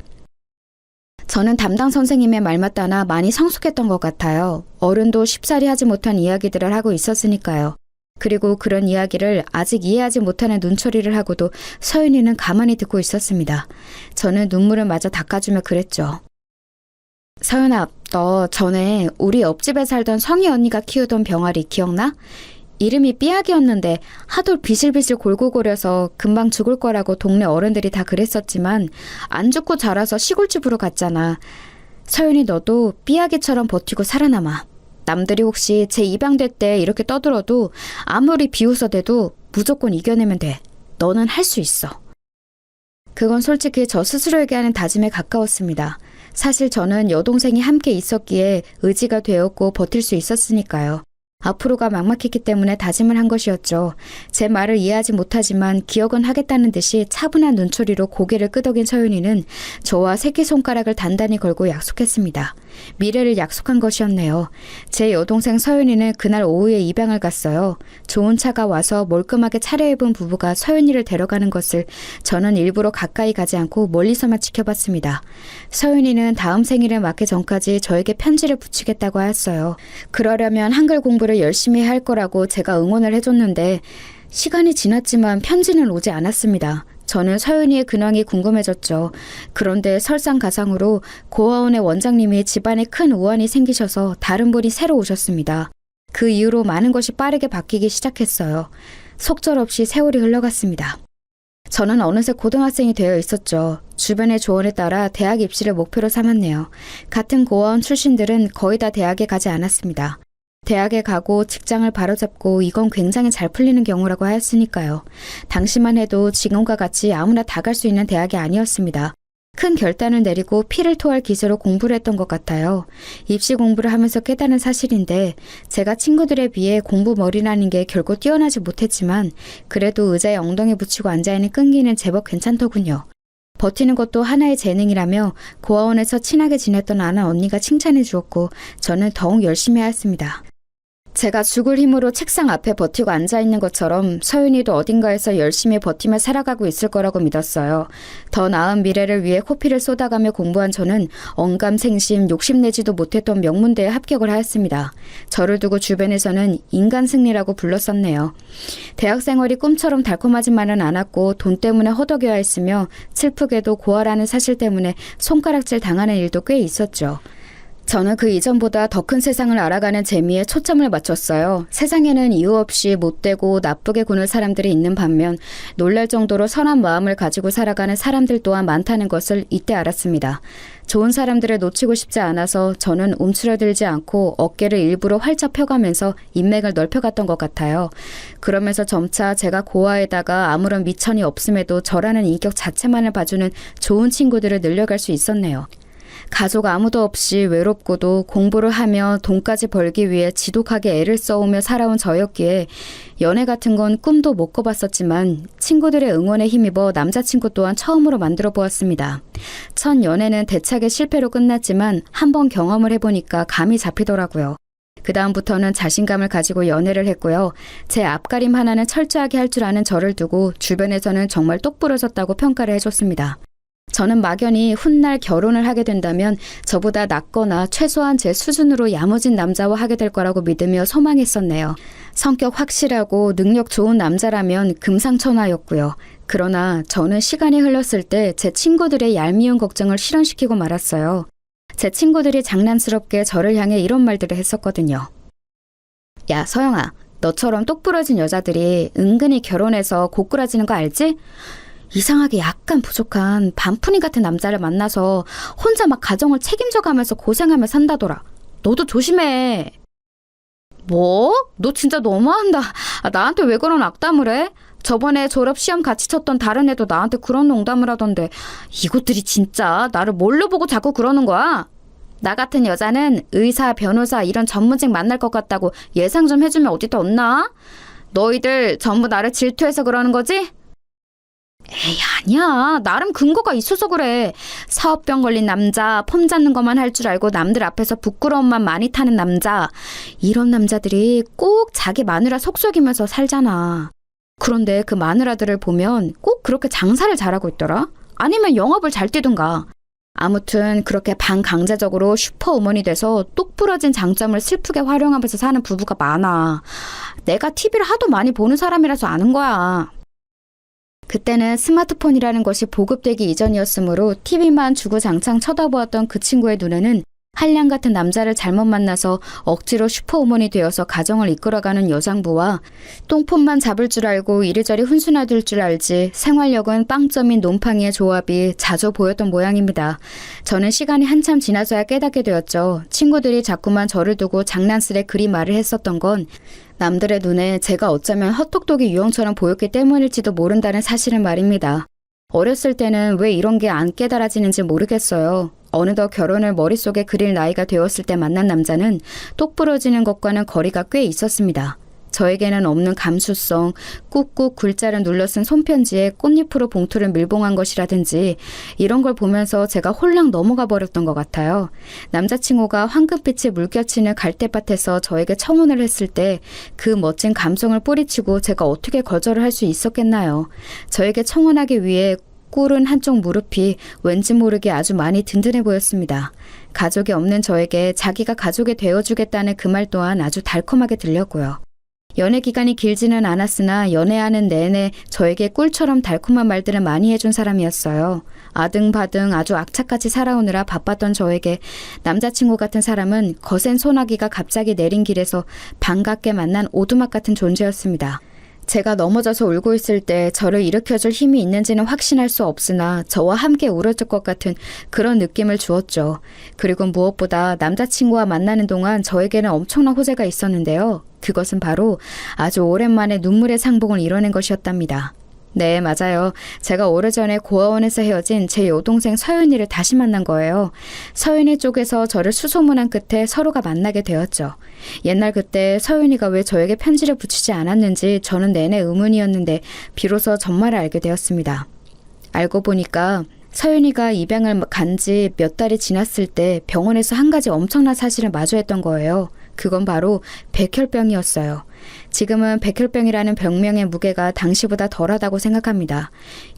저는 담당 선생님의 말만 따나 많이 성숙했던 것 같아요. 어른도 쉽사리 하지 못한 이야기들을 하고 있었으니까요. 그리고 그런 이야기를 아직 이해하지 못하는 눈초리를 하고도 서윤이는 가만히 듣고 있었습니다. 저는 눈물을 마저 닦아주며 그랬죠. 서윤아, 너 전에 우리 옆집에 살던 성희 언니가 키우던 병아리 기억나? 이름이 삐약이었는데 하도 비실비실 골고거려서 금방 죽을 거라고 동네 어른들이 다 그랬었지만 안 죽고 자라서 시골집으로 갔잖아. 서윤이 너도 삐약이처럼 버티고 살아남아. 남들이 혹시 쟤 입양될 때 이렇게 떠들어도 아무리 비웃어대도 무조건 이겨내면 돼. 너는 할 수 있어. 그건 솔직히 저 스스로에게 하는 다짐에 가까웠습니다. 사실 저는 여동생이 함께 있었기에 의지가 되었고 버틸 수 있었으니까요. 앞으로가 막막했기 때문에 다짐을 한 것이었죠. 제 말을 이해하지 못하지만 기억은 하겠다는 듯이 차분한 눈초리로 고개를 끄덕인 서윤이는 저와 새끼손가락을 단단히 걸고 약속했습니다. 미래를 약속한 것이었네요. 제 여동생 서윤이는 그날 오후에 입양을 갔어요. 좋은 차가 와서 멀끔하게 차려입은 부부가 서윤이를 데려가는 것을 저는 일부러 가까이 가지 않고 멀리서만 지켜봤습니다. 서윤이는 다음 생일을 맞기 전까지 저에게 편지를 붙이겠다고 하였어요. 그러려면 한글 공부를 열심히 할 거라고 제가 응원을 해줬는데 시간이 지났지만 편지는 오지 않았습니다. 저는 서윤이의 근황이 궁금해졌죠. 그런데 설상가상으로 고아원의 원장님이 집안에 큰 우환이 생기셔서 다른 분이 새로 오셨습니다. 그 이후로 많은 것이 빠르게 바뀌기 시작했어요. 속절없이 세월이 흘러갔습니다. 저는 어느새 고등학생이 되어 있었죠. 주변의 조언에 따라 대학 입시를 목표로 삼았네요. 같은 고아원 출신들은 거의 다 대학에 가지 않았습니다. 대학에 가고 직장을 바로잡고 이건 굉장히 잘 풀리는 경우라고 하였으니까요. 당시만 해도 지금과 같이 아무나 다 갈 수 있는 대학이 아니었습니다. 큰 결단을 내리고 피를 토할 기세로 공부를 했던 것 같아요. 입시 공부를 하면서 깨달은 사실인데 제가 친구들에 비해 공부 머리라는 게 결코 뛰어나지 못했지만 그래도 의자에 엉덩이 붙이고 앉아있는 끈기는 제법 괜찮더군요. 버티는 것도 하나의 재능이라며 고아원에서 친하게 지냈던 아는 언니가 칭찬해 주었고 저는 더욱 열심히 하였습니다. 제가 죽을 힘으로 책상 앞에 버티고 앉아있는 것처럼 서윤이도 어딘가에서 열심히 버티며 살아가고 있을 거라고 믿었어요. 더 나은 미래를 위해 코피를 쏟아가며 공부한 저는 언감생심, 욕심내지도 못했던 명문대에 합격을 하였습니다. 저를 두고 주변에서는 인간 승리라고 불렀었네요. 대학 생활이 꿈처럼 달콤하지만은 않았고 돈 때문에 허덕여야 했으며 슬프게도 고아라는 사실 때문에 손가락질 당하는 일도 꽤 있었죠. 저는 그 이전보다 더 큰 세상을 알아가는 재미에 초점을 맞췄어요. 세상에는 이유 없이 못되고 나쁘게 구는 사람들이 있는 반면 놀랄 정도로 선한 마음을 가지고 살아가는 사람들 또한 많다는 것을 이때 알았습니다. 좋은 사람들을 놓치고 싶지 않아서 저는 움츠러들지 않고 어깨를 일부러 활짝 펴가면서 인맥을 넓혀갔던 것 같아요. 그러면서 점차 제가 고아에다가 아무런 미천이 없음에도 저라는 인격 자체만을 봐주는 좋은 친구들을 늘려갈 수 있었네요. 가족 아무도 없이 외롭고도 공부를 하며 돈까지 벌기 위해 지독하게 애를 써오며 살아온 저였기에 연애 같은 건 꿈도 못 꿔봤었지만 친구들의 응원에 힘입어 남자친구 또한 처음으로 만들어 보았습니다. 첫 연애는 대차게 실패로 끝났지만 한번 경험을 해보니까 감이 잡히더라고요. 그 다음부터는 자신감을 가지고 연애를 했고요. 제 앞가림 하나는 철저하게 할 줄 아는 저를 두고 주변에서는 정말 똑부러졌다고 평가를 해줬습니다. 저는 막연히 훗날 결혼을 하게 된다면 저보다 낫거나 최소한 제 수준으로 야무진 남자와 하게 될 거라고 믿으며 소망했었네요. 성격 확실하고 능력 좋은 남자라면 금상첨화였고요. 그러나 저는 시간이 흘렀을 때 제 친구들의 얄미운 걱정을 실현시키고 말았어요. 제 친구들이 장난스럽게 저를 향해 이런 말들을 했었거든요. 야, 서영아, 너처럼 똑부러진 여자들이 은근히 결혼해서 고꾸라지는 거 알지? 이상하게 약간 부족한 반푼이 같은 남자를 만나서 혼자 막 가정을 책임져가면서 고생하며 산다더라. 너도 조심해. 뭐? 너 진짜 너무한다. 나한테 왜 그런 악담을 해? 저번에 졸업 시험 같이 쳤던 다른 애도 나한테 그런 농담을 하던데 이것들이 진짜 나를 뭘로 보고 자꾸 그러는 거야? 나 같은 여자는 의사, 변호사 이런 전문직 만날 것 같다고 예상 좀 해주면 어디다 없나? 너희들 전부 나를 질투해서 그러는 거지? 에이, 아니야. 나름 근거가 있어서 그래. 사업병 걸린 남자, 폼 잡는 것만 할 줄 알고 남들 앞에서 부끄러움만 많이 타는 남자. 이런 남자들이 꼭 자기 마누라 속썩이면서 살잖아. 그런데 그 마누라들을 보면 꼭 그렇게 장사를 잘하고 있더라. 아니면 영업을 잘 뛰든가. 아무튼 그렇게 반강제적으로 슈퍼우먼이 돼서 똑부러진 장점을 슬프게 활용하면서 사는 부부가 많아. 내가 TV를 하도 많이 보는 사람이라서 아는 거야. 그때는 스마트폰이라는 것이 보급되기 이전이었으므로 TV만 주구장창 쳐다보았던 그 친구의 눈에는 한량 같은 남자를 잘못 만나서 억지로 슈퍼우먼이 되어서 가정을 이끌어가는 여장부와 똥폰만 잡을 줄 알고 이리저리 훈수나들 줄 알지 생활력은 빵점인 놈팡이의 조합이 자주 보였던 모양입니다. 저는 시간이 한참 지나서야 깨닫게 되었죠. 친구들이 자꾸만 저를 두고 장난스레 그리 말을 했었던 건 남들의 눈에 제가 어쩌면 헛똑똑이 유형처럼 보였기 때문일지도 모른다는 사실은 말입니다. 어렸을 때는 왜 이런 게 안 깨달아지는지 모르겠어요. 어느덧 결혼을 머릿속에 그릴 나이가 되었을 때 만난 남자는 똑부러지는 것과는 거리가 꽤 있었습니다. 저에게는 없는 감수성, 꾹꾹 글자를 눌러 쓴 손편지에 꽃잎으로 봉투를 밀봉한 것이라든지 이런 걸 보면서 제가 홀랑 넘어가 버렸던 것 같아요. 남자친구가 황금빛이 물결치는 갈대밭에서 저에게 청혼을 했을 때 그 멋진 감성을 뿌리치고 제가 어떻게 거절을 할 수 있었겠나요? 저에게 청혼하기 위해 꿇은 한쪽 무릎이 왠지 모르게 아주 많이 든든해 보였습니다. 가족이 없는 저에게 자기가 가족이 되어주겠다는 그 말 또한 아주 달콤하게 들렸고요. 연애 기간이 길지는 않았으나 연애하는 내내 저에게 꿀처럼 달콤한 말들을 많이 해준 사람이었어요. 아등바등 아주 악착같이 살아오느라 바빴던 저에게 남자친구 같은 사람은 거센 소나기가 갑자기 내린 길에서 반갑게 만난 오두막 같은 존재였습니다. 제가 넘어져서 울고 있을 때 저를 일으켜줄 힘이 있는지는 확신할 수 없으나 저와 함께 울어줄 것 같은 그런 느낌을 주었죠. 그리고 무엇보다 남자친구와 만나는 동안 저에게는 엄청난 호재가 있었는데요. 그것은 바로 아주 오랜만에 눈물의 상봉을 이뤄낸 것이었답니다. 네, 맞아요. 제가 오래전에 고아원에서 헤어진 제 여동생 서윤이를 다시 만난 거예요. 서윤이 쪽에서 저를 수소문한 끝에 서로가 만나게 되었죠. 옛날 그때 서윤이가 왜 저에게 편지를 붙이지 않았는지 저는 내내 의문이었는데 비로소 전말을 알게 되었습니다. 알고 보니까 서윤이가 입양을 간 지 몇 달이 지났을 때 병원에서 한 가지 엄청난 사실을 마주했던 거예요. 그건 바로 백혈병이었어요. 지금은 백혈병이라는 병명의 무게가 당시보다 덜하다고 생각합니다.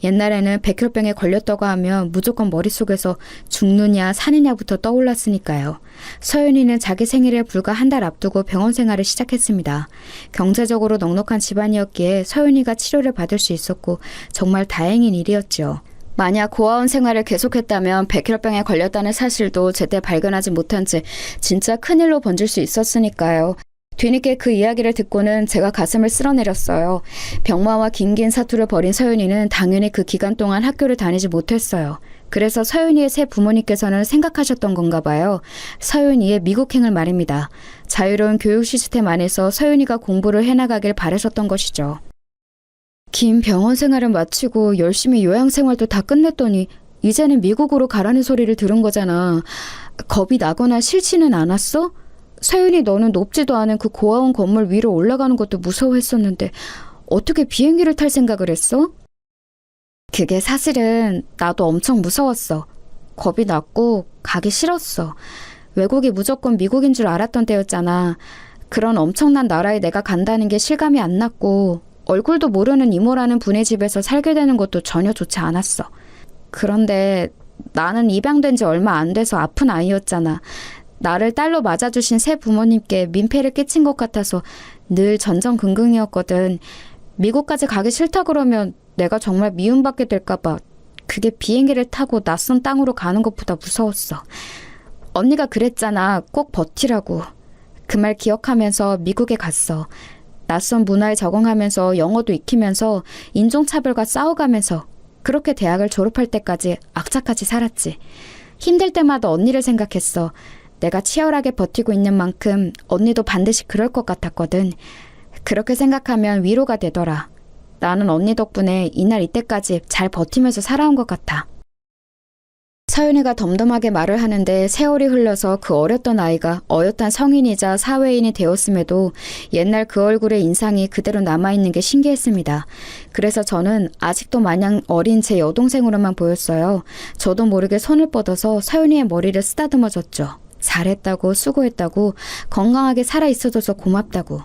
옛날에는 백혈병에 걸렸다고 하면 무조건 머릿속에서 죽느냐 사느냐부터 떠올랐으니까요. 서윤이는 자기 생일을 불과 한 달 앞두고 병원 생활을 시작했습니다. 경제적으로 넉넉한 집안이었기에 서윤이가 치료를 받을 수 있었고 정말 다행인 일이었죠. 만약 고아원 생활을 계속했다면 백혈병에 걸렸다는 사실도 제때 발견하지 못한 채 진짜 큰일로 번질 수 있었으니까요. 뒤늦게 그 이야기를 듣고는 제가 가슴을 쓸어내렸어요. 병마와 긴긴 사투를 벌인 서윤이는 당연히 그 기간 동안 학교를 다니지 못했어요. 그래서 서윤이의 새 부모님께서는 생각하셨던 건가 봐요. 서윤이의 미국행을 말입니다. 자유로운 교육 시스템 안에서 서윤이가 공부를 해나가길 바라셨던 것이죠. 긴 병원 생활을 마치고 열심히 요양 생활도 다 끝냈더니 이제는 미국으로 가라는 소리를 들은 거잖아. 겁이 나거나 싫지는 않았어? 서윤이 너는 높지도 않은 그 고아원 건물 위로 올라가는 것도 무서워했었는데 어떻게 비행기를 탈 생각을 했어? 그게 사실은 나도 엄청 무서웠어. 겁이 났고 가기 싫었어. 외국이 무조건 미국인 줄 알았던 때였잖아. 그런 엄청난 나라에 내가 간다는 게 실감이 안 났고 얼굴도 모르는 이모라는 분의 집에서 살게 되는 것도 전혀 좋지 않았어. 그런데 나는 입양된 지 얼마 안 돼서 아픈 아이였잖아. 나를 딸로 맞아주신 새 부모님께 민폐를 끼친 것 같아서 늘 전전긍긍이었거든. 미국까지 가기 싫다 그러면 내가 정말 미움받게 될까봐 그게 비행기를 타고 낯선 땅으로 가는 것보다 무서웠어. 언니가 그랬잖아. 꼭 버티라고. 그 말 기억하면서 미국에 갔어. 낯선 문화에 적응하면서 영어도 익히면서 인종차별과 싸워가면서 그렇게 대학을 졸업할 때까지 악착같이 살았지. 힘들 때마다 언니를 생각했어. 내가 치열하게 버티고 있는 만큼 언니도 반드시 그럴 것 같았거든. 그렇게 생각하면 위로가 되더라. 나는 언니 덕분에 이날 이때까지 잘 버티면서 살아온 것 같아. 서윤이가 덤덤하게 말을 하는데 세월이 흘러서 그 어렸던 아이가 어엿한 성인이자 사회인이 되었음에도 옛날 그 얼굴의 인상이 그대로 남아있는 게 신기했습니다. 그래서 저는 아직도 마냥 어린 제 여동생으로만 보였어요. 저도 모르게 손을 뻗어서 서윤이의 머리를 쓰다듬어줬죠. 잘했다고, 수고했다고, 건강하게 살아있어줘서 고맙다고.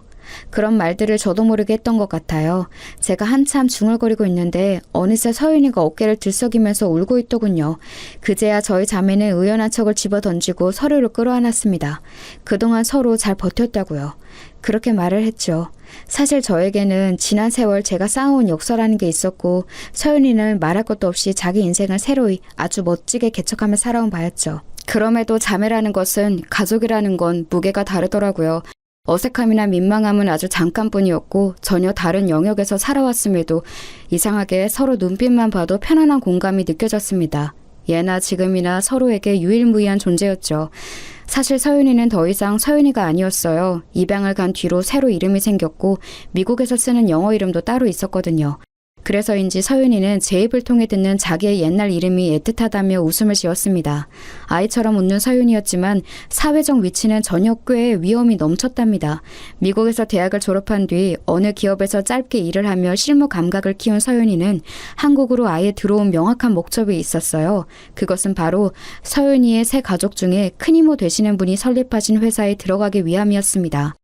그런 말들을 저도 모르게 했던 것 같아요. 제가 한참 중얼거리고 있는데 어느새 서윤이가 어깨를 들썩이면서 울고 있더군요. 그제야 저희 자매는 의연한 척을 집어던지고 서로를 끌어안았습니다. 그동안 서로 잘 버텼다고요. 그렇게 말을 했죠. 사실 저에게는 지난 세월 제가 쌓아온 역사라는 게 있었고 서윤이는 말할 것도 없이 자기 인생을 새로이 아주 멋지게 개척하며 살아온 바였죠. 그럼에도 자매라는 것은, 가족이라는 건 무게가 다르더라고요. 어색함이나 민망함은 아주 잠깐뿐이었고 전혀 다른 영역에서 살아왔음에도 이상하게 서로 눈빛만 봐도 편안한 공감이 느껴졌습니다. 예나 지금이나 서로에게 유일무이한 존재였죠. 사실 서윤이는 더 이상 서윤이가 아니었어요. 입양을 간 뒤로 새로 이름이 생겼고 미국에서 쓰는 영어 이름도 따로 있었거든요. 그래서인지 서윤이는 제 입을 통해 듣는 자기의 옛날 이름이 애틋하다며 웃음을 지었습니다. 아이처럼 웃는 서윤이었지만 사회적 위치는 전혀 꽤 위험이 넘쳤답니다. 미국에서 대학을 졸업한 뒤 어느 기업에서 짧게 일을 하며 실무 감각을 키운 서윤이는 한국으로 아예 들어온 명확한 목적이 있었어요. 그것은 바로 서윤이의 새 가족 중에 큰 이모 되시는 분이 설립하신 회사에 들어가기 위함이었습니다.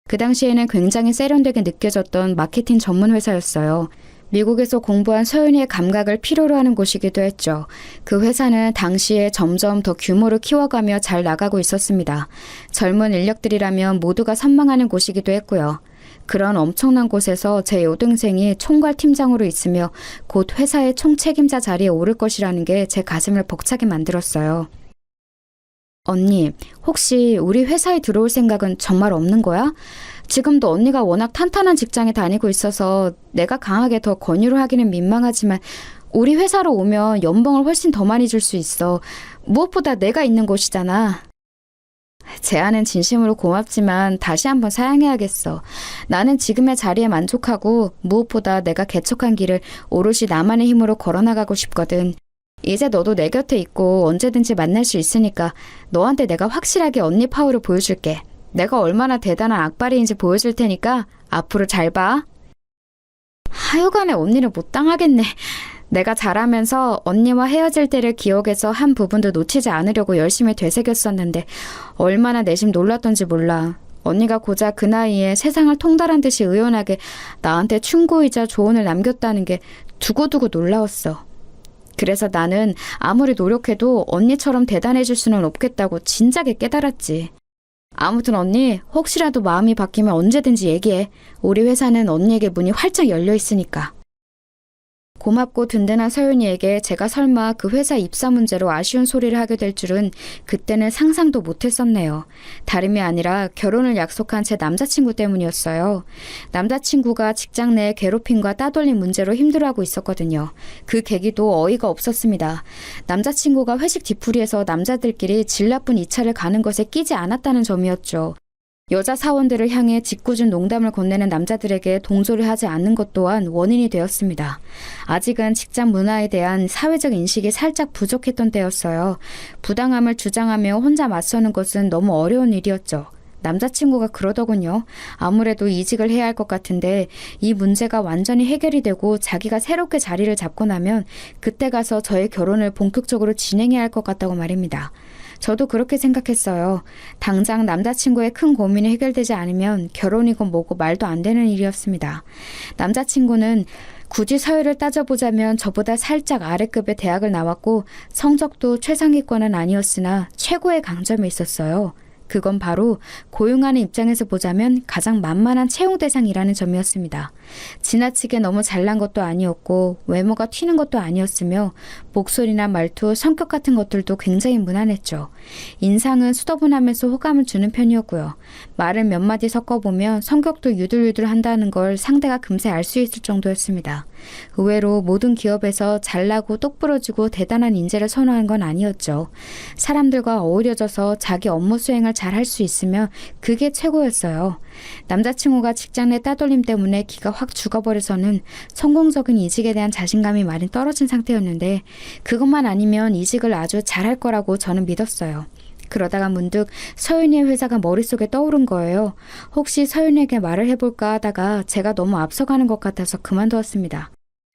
그 당시에는 굉장히 세련되게 느껴졌던 마케팅 전문 회사였어요. 미국에서 공부한 서윤이의 감각을 필요로 하는 곳이기도 했죠. 그 회사는 당시에 점점 더 규모를 키워가며 잘 나가고 있었습니다. 젊은 인력들이라면 모두가 선망하는 곳이기도 했고요. 그런 엄청난 곳에서 제 여동생이 총괄팀장으로 있으며 곧 회사의 총책임자 자리에 오를 것이라는 게 제 가슴을 벅차게 만들었어요. 언니, 혹시 우리 회사에 들어올 생각은 정말 없는 거야? 지금도 언니가 워낙 탄탄한 직장에 다니고 있어서 내가 강하게 더 권유를 하기는 민망하지만 우리 회사로 오면 연봉을 훨씬 더 많이 줄 수 있어. 무엇보다 내가 있는 곳이잖아. 제안은 진심으로 고맙지만 다시 한번 사양해야겠어. 나는 지금의 자리에 만족하고 무엇보다 내가 개척한 길을 오롯이 나만의 힘으로 걸어나가고 싶거든. 이제 너도 내 곁에 있고 언제든지 만날 수 있으니까 너한테 내가 확실하게 언니 파워를 보여줄게. 내가 얼마나 대단한 악바리인지 보여줄 테니까 앞으로 잘 봐. 하여간에 언니를 못 당하겠네. 내가 잘하면서 언니와 헤어질 때를 기억해서 한 부분도 놓치지 않으려고 열심히 되새겼었는데 얼마나 내심 놀랐던지 몰라. 언니가 고작 그 나이에 세상을 통달한 듯이 의연하게 나한테 충고이자 조언을 남겼다는 게 두고두고 놀라웠어. 그래서 나는 아무리 노력해도 언니처럼 대단해질 수는 없겠다고 진작에 깨달았지. 아무튼 언니, 혹시라도 마음이 바뀌면 언제든지 얘기해. 우리 회사는 언니에게 문이 활짝 열려 있으니까. 고맙고 든든한 서윤이에게 제가 설마 그 회사 입사 문제로 아쉬운 소리를 하게 될 줄은 그때는 상상도 못했었네요. 다름이 아니라 결혼을 약속한 제 남자친구 때문이었어요. 남자친구가 직장 내 괴롭힘과 따돌림 문제로 힘들어하고 있었거든요. 그 계기도 어이가 없었습니다. 남자친구가 회식 뒤풀이에서 남자들끼리 질 나쁜 2차를 가는 것에 끼지 않았다는 점이었죠. 여자 사원들을 향해 짓궂은 농담을 건네는 남자들에게 동조를 하지 않는 것 또한 원인이 되었습니다. 아직은 직장 문화에 대한 사회적 인식이 살짝 부족했던 때였어요. 부당함을 주장하며 혼자 맞서는 것은 너무 어려운 일이었죠. 남자친구가 그러더군요. 아무래도 이직을 해야 할 것 같은데 이 문제가 완전히 해결이 되고 자기가 새롭게 자리를 잡고 나면 그때 가서 저의 결혼을 본격적으로 진행해야 할 것 같다고 말입니다. 저도 그렇게 생각했어요. 당장 남자친구의 큰 고민이 해결되지 않으면 결혼이고 뭐고 말도 안 되는 일이었습니다. 남자친구는 굳이 서열을 따져보자면 저보다 살짝 아래급의 대학을 나왔고 성적도 최상위권은 아니었으나 최고의 강점이 있었어요. 그건 바로 고용하는 입장에서 보자면 가장 만만한 채용 대상이라는 점이었습니다. 지나치게 너무 잘난 것도 아니었고 외모가 튀는 것도 아니었으며 목소리나 말투, 성격 같은 것들도 굉장히 무난했죠. 인상은 수더분하면서 호감을 주는 편이었고요. 말을 몇 마디 섞어보면 성격도 유들유들 한다는 걸 상대가 금세 알 수 있을 정도였습니다. 의외로 모든 기업에서 잘나고 똑부러지고 대단한 인재를 선호한 건 아니었죠. 사람들과 어우러져서 자기 업무 수행을 잘 할 수 있으면 그게 최고였어요. 남자친구가 직장 내 따돌림 때문에 기가 확 죽어버려서는 성공적인 이직에 대한 자신감이 많이 떨어진 상태였는데 그것만 아니면 이직을 아주 잘할 거라고 저는 믿었어요. 그러다가 문득 서윤이의 회사가 머릿속에 떠오른 거예요. 혹시 서윤이에게 말을 해볼까 하다가 제가 너무 앞서가는 것 같아서 그만두었습니다.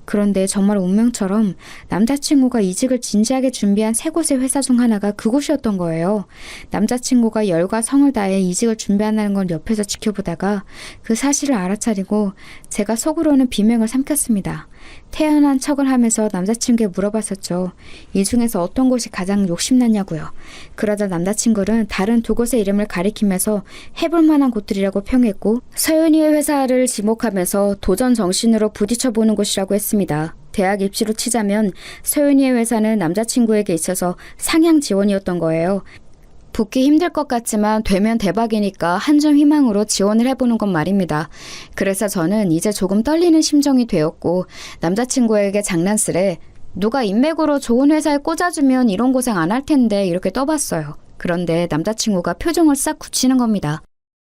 그런데 정말 운명처럼 남자친구가 이직을 진지하게 준비한 세 곳의 회사 중 하나가 그곳이었던 거예요. 남자친구가 열과 성을 다해 이직을 준비한다는 걸 옆에서 지켜보다가 그 사실을 알아차리고 제가 속으로는 비명을 삼켰습니다. 태연한 척을 하면서 남자친구에게 물어봤었죠. 이 중에서 어떤 곳이 가장 욕심났냐고요. 그러자 남자친구는 다른 두 곳의 이름을 가리키면서 해볼 만한 곳들이라고 평했고 서윤이의 회사를 지목하면서 도전 정신으로 부딪혀보는 곳이라고 했습니다. 대학 입시로 치자면 서윤이의 회사는 남자친구에게 있어서 상향 지원이었던 거예요. 붙기 힘들 것 같지만 되면 대박이니까 한줌 희망으로 지원을 해보는 건 말입니다. 그래서 저는 이제 조금 떨리는 심정이 되었고 남자친구에게 장난스레 누가 인맥으로 좋은 회사에 꽂아주면 이런 고생 안 할 텐데 이렇게 떠봤어요. 그런데 남자친구가 표정을 싹 굳히는 겁니다.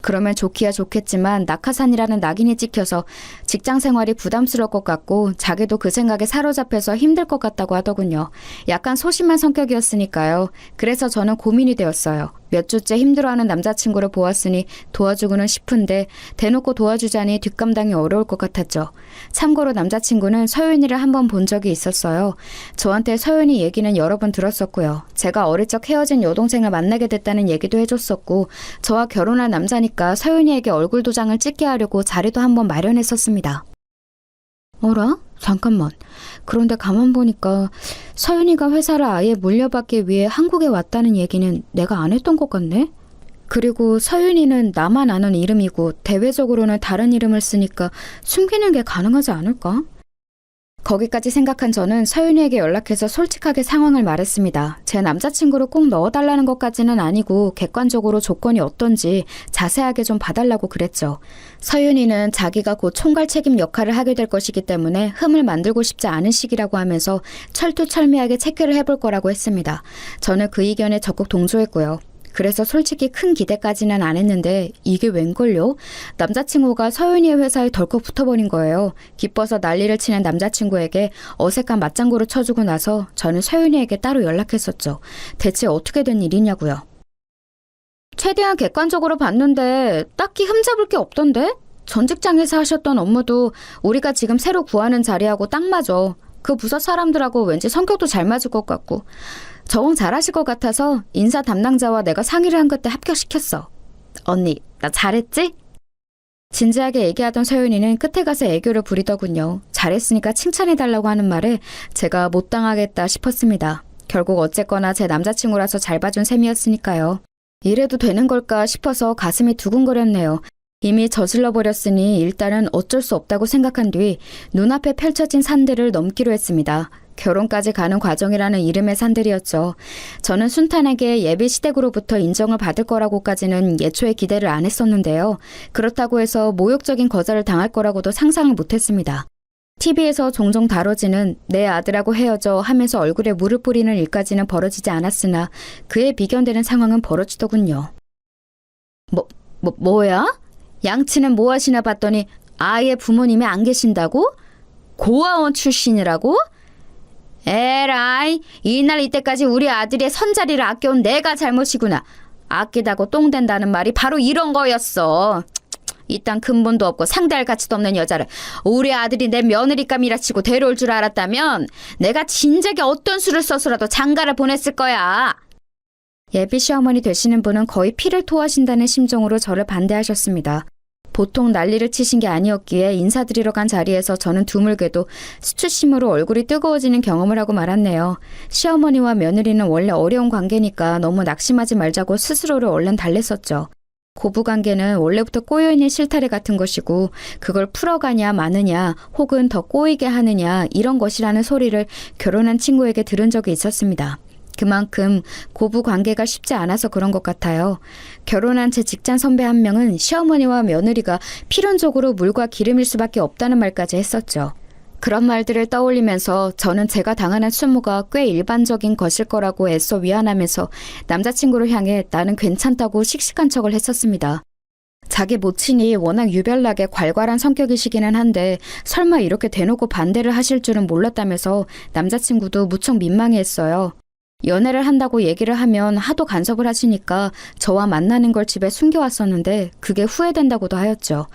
그러면 좋기야 좋겠지만 낙하산이라는 낙인이 찍혀서 직장 생활이 부담스러울 것 같고 자기도 그 생각에 사로잡혀서 힘들 것 같다고 하더군요. 약간 소심한 성격이었으니까요. 그래서 저는 고민이 되었어요. 몇 주째 힘들어하는 남자친구를 보았으니 도와주고는 싶은데 대놓고 도와주자니 뒷감당이 어려울 것 같았죠. 참고로 남자친구는 서윤이를 한번 본 적이 있었어요. 저한테 서윤이 얘기는 여러 번 들었었고요. 제가 어릴 적 헤어진 여동생을 만나게 됐다는 얘기도 해줬었고 저와 결혼할 남자니까 서윤이에게 얼굴 도장을 찍게 하려고 자리도 한번 마련했었습니다. 어라? 잠깐만. 그런데 가만 보니까 서윤이가 회사를 아예 물려받기 위해 한국에 왔다는 얘기는 내가 안 했던 것 같네? 그리고 서윤이는 나만 아는 이름이고 대외적으로는 다른 이름을 쓰니까 숨기는 게 가능하지 않을까? 거기까지 생각한 저는 서윤이에게 연락해서 솔직하게 상황을 말했습니다. 제 남자친구를 꼭 넣어달라는 것까지는 아니고 객관적으로 조건이 어떤지 자세하게 좀 봐달라고 그랬죠. 서윤이는 자기가 곧 총괄 책임 역할을 하게 될 것이기 때문에 흠을 만들고 싶지 않은 시기라고 하면서 철두철미하게 체크를 해볼 거라고 했습니다. 저는 그 의견에 적극 동조했고요. 그래서 솔직히 큰 기대까지는 안 했는데 이게 웬걸요? 남자친구가 서윤이의 회사에 덜컥 붙어버린 거예요. 기뻐서 난리를 치는 남자친구에게 어색한 맞장구를 쳐주고 나서 저는 서윤이에게 따로 연락했었죠. 대체 어떻게 된 일이냐고요. 최대한 객관적으로 봤는데 딱히 흠잡을 게 없던데? 전 직장에서 하셨던 업무도 우리가 지금 새로 구하는 자리하고 딱 맞아. 그 부서 사람들하고 왠지 성격도 잘 맞을 것 같고 적응 잘하실 것 같아서 인사 담당자와 내가 상의를 한 그때 합격시켰어. 언니, 나 잘했지? 진지하게 얘기하던 서윤이는 끝에 가서 애교를 부리더군요. 잘했으니까 칭찬해달라고 하는 말에 제가 못 당하겠다 싶었습니다. 결국 어쨌거나 제 남자친구라서 잘 봐준 셈이었으니까요. 이래도 되는 걸까 싶어서 가슴이 두근거렸네요. 이미 저질러 버렸으니 일단은 어쩔 수 없다고 생각한 뒤 눈앞에 펼쳐진 산들을 넘기로 했습니다. 결혼까지 가는 과정이라는 이름의 산들이었죠. 저는 순탄하게 예비 시댁으로부터 인정을 받을 거라고까지는 예초에 기대를 안 했었는데요. 그렇다고 해서 모욕적인 거절을 당할 거라고도 상상을 못했습니다. TV에서 종종 다뤄지는 내 아들하고 헤어져 하면서 얼굴에 물을 뿌리는 일까지는 벌어지지 않았으나 그에 비견되는 상황은 벌어지더군요. 뭐야? 양치는 뭐 하시나 봤더니 아이의 부모님이 안 계신다고? 고아원 출신이라고? 에라이, 이날 이때까지 우리 아들의 선자리를 아껴온 내가 잘못이구나. 아끼다고 똥 된다는 말이 바로 이런 거였어. 이딴 근본도 없고 상대할 가치도 없는 여자를 우리 아들이 내 며느리감이라 치고 데려올 줄 알았다면 내가 진작에 어떤 수를 써서라도 장가를 보냈을 거야. 예비 시어머니 되시는 분은 거의 피를 토하신다는 심정으로 저를 반대하셨습니다. 보통 난리를 치신 게 아니었기에 인사드리러 간 자리에서 저는 드물게도 수치심으로 얼굴이 뜨거워지는 경험을 하고 말았네요. 시어머니와 며느리는 원래 어려운 관계니까 너무 낙심하지 말자고 스스로를 얼른 달랬었죠. 고부관계는 원래부터 꼬여있는 실타래 같은 것이고 그걸 풀어가냐 마느냐 혹은 더 꼬이게 하느냐 이런 것이라는 소리를 결혼한 친구에게 들은 적이 있었습니다. 그만큼 고부 관계가 쉽지 않아서 그런 것 같아요. 결혼한 제 직장 선배 한 명은 시어머니와 며느리가 필연적으로 물과 기름일 수밖에 없다는 말까지 했었죠. 그런 말들을 떠올리면서 저는 제가 당하는 수모가 꽤 일반적인 것일 거라고 애써 위안하면서 남자친구를 향해 나는 괜찮다고 씩씩한 척을 했었습니다. 자기 모친이 워낙 유별나게 괄괄한 성격이시기는 한데 설마 이렇게 대놓고 반대를 하실 줄은 몰랐다면서 남자친구도 무척 민망해했어요. 연애를 한다고 얘기를 하면 하도 간섭을 하시니까 저와 만나는 걸 집에 숨겨왔었는데 그게 후회된다고도 하였죠.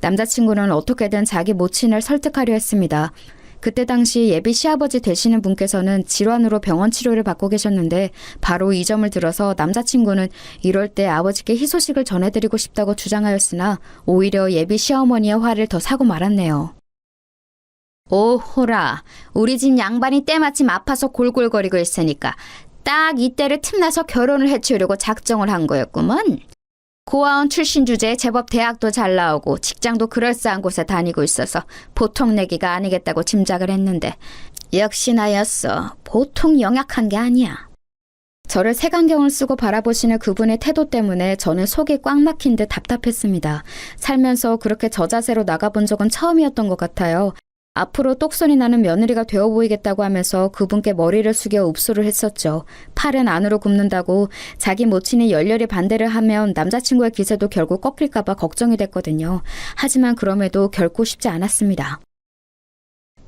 남자친구는 어떻게든 자기 모친을 설득하려 했습니다. 그때 당시 예비 시아버지 되시는 분께서는 질환으로 병원 치료를 받고 계셨는데 바로 이 점을 들어서 남자친구는 이럴 때 아버지께 희소식을 전해드리고 싶다고 주장하였으나 오히려 예비 시어머니의 화를 더 사고 말았네요. 오호라, 우리 집 양반이 때마침 아파서 골골거리고 있으니까 딱 이때를 틈나서 결혼을 해치우려고 작정을 한 거였구먼. 고아원 출신 주제에 제법 대학도 잘 나오고 직장도 그럴싸한 곳에 다니고 있어서 보통 내기가 아니겠다고 짐작을 했는데 역시 나였어. 보통 영약한 게 아니야. 저를 색안경을 쓰고 바라보시는 그분의 태도 때문에 저는 속이 꽉 막힌 듯 답답했습니다. 살면서 그렇게 저자세로 나가본 적은 처음이었던 것 같아요. 앞으로 똑소리 나는 며느리가 되어 보이겠다고 하면서 그분께 머리를 숙여 읍소를 했었죠. 팔은 안으로 굽는다고 자기 모친이 열렬히 반대를 하면 남자친구의 기세도 결국 꺾일까봐 걱정이 됐거든요. 하지만 그럼에도 결코 쉽지 않았습니다.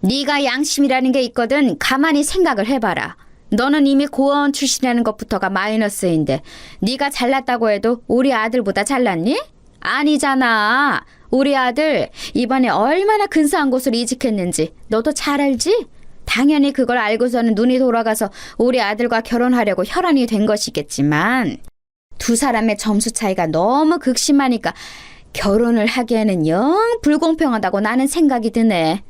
네가 양심이라는 게 있거든. 가만히 생각을 해봐라. 너는 이미 고아원 출신이라는 것부터가 마이너스인데 네가 잘났다고 해도 우리 아들보다 잘났니? 아니잖아. 우리 아들 이번에 얼마나 근사한 곳으로 이직했는지 너도 잘 알지? 당연히 그걸 알고서는 눈이 돌아가서 우리 아들과 결혼하려고 혈안이 된 것이겠지만 두 사람의 점수 차이가 너무 극심하니까 결혼을 하기에는 영 불공평하다고 나는 생각이 드네.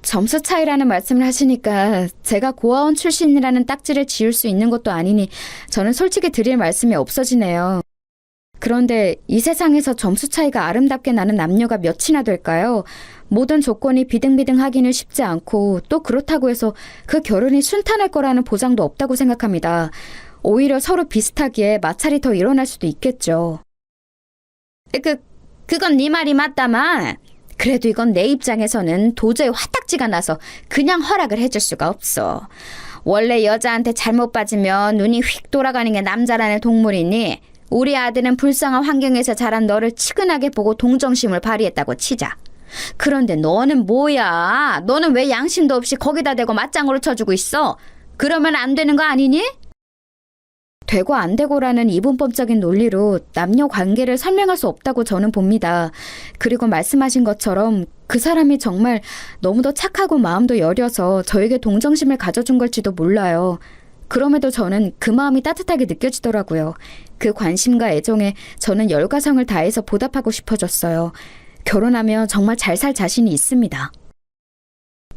점수 차이라는 말씀을 하시니까 제가 고아원 출신이라는 딱지를 지을 수 있는 것도 아니니 저는 솔직히 드릴 말씀이 없어지네요. 그런데 이 세상에서 점수 차이가 아름답게 나는 남녀가 몇이나 될까요? 모든 조건이 비등비등하기는 쉽지 않고 또 그렇다고 해서 그 결혼이 순탄할 거라는 보장도 없다고 생각합니다. 오히려 서로 비슷하기에 마찰이 더 일어날 수도 있겠죠. 그건 네 말이 맞다만 그래도 이건 내 입장에서는 도저히 화딱지가 나서 그냥 허락을 해줄 수가 없어. 원래 여자한테 잘못 빠지면 눈이 휙 돌아가는 게 남자라는 동물이니 우리 아들은 불쌍한 환경에서 자란 너를 치근하게 보고 동정심을 발휘했다고 치자. 그런데 너는 뭐야? 너는 왜 양심도 없이 거기다 대고 맞장구를 쳐주고 있어? 그러면 안 되는 거 아니니? 되고 안 되고라는 이분법적인 논리로 남녀 관계를 설명할 수 없다고 저는 봅니다. 그리고 말씀하신 것처럼 그 사람이 정말 너무도 착하고 마음도 여려서 저에게 동정심을 가져준 걸지도 몰라요. 그럼에도 저는 그 마음이 따뜻하게 느껴지더라고요. 그 관심과 애정에 저는 열과성을 다해서 보답하고 싶어졌어요. 결혼하면 정말 잘 살 자신이 있습니다.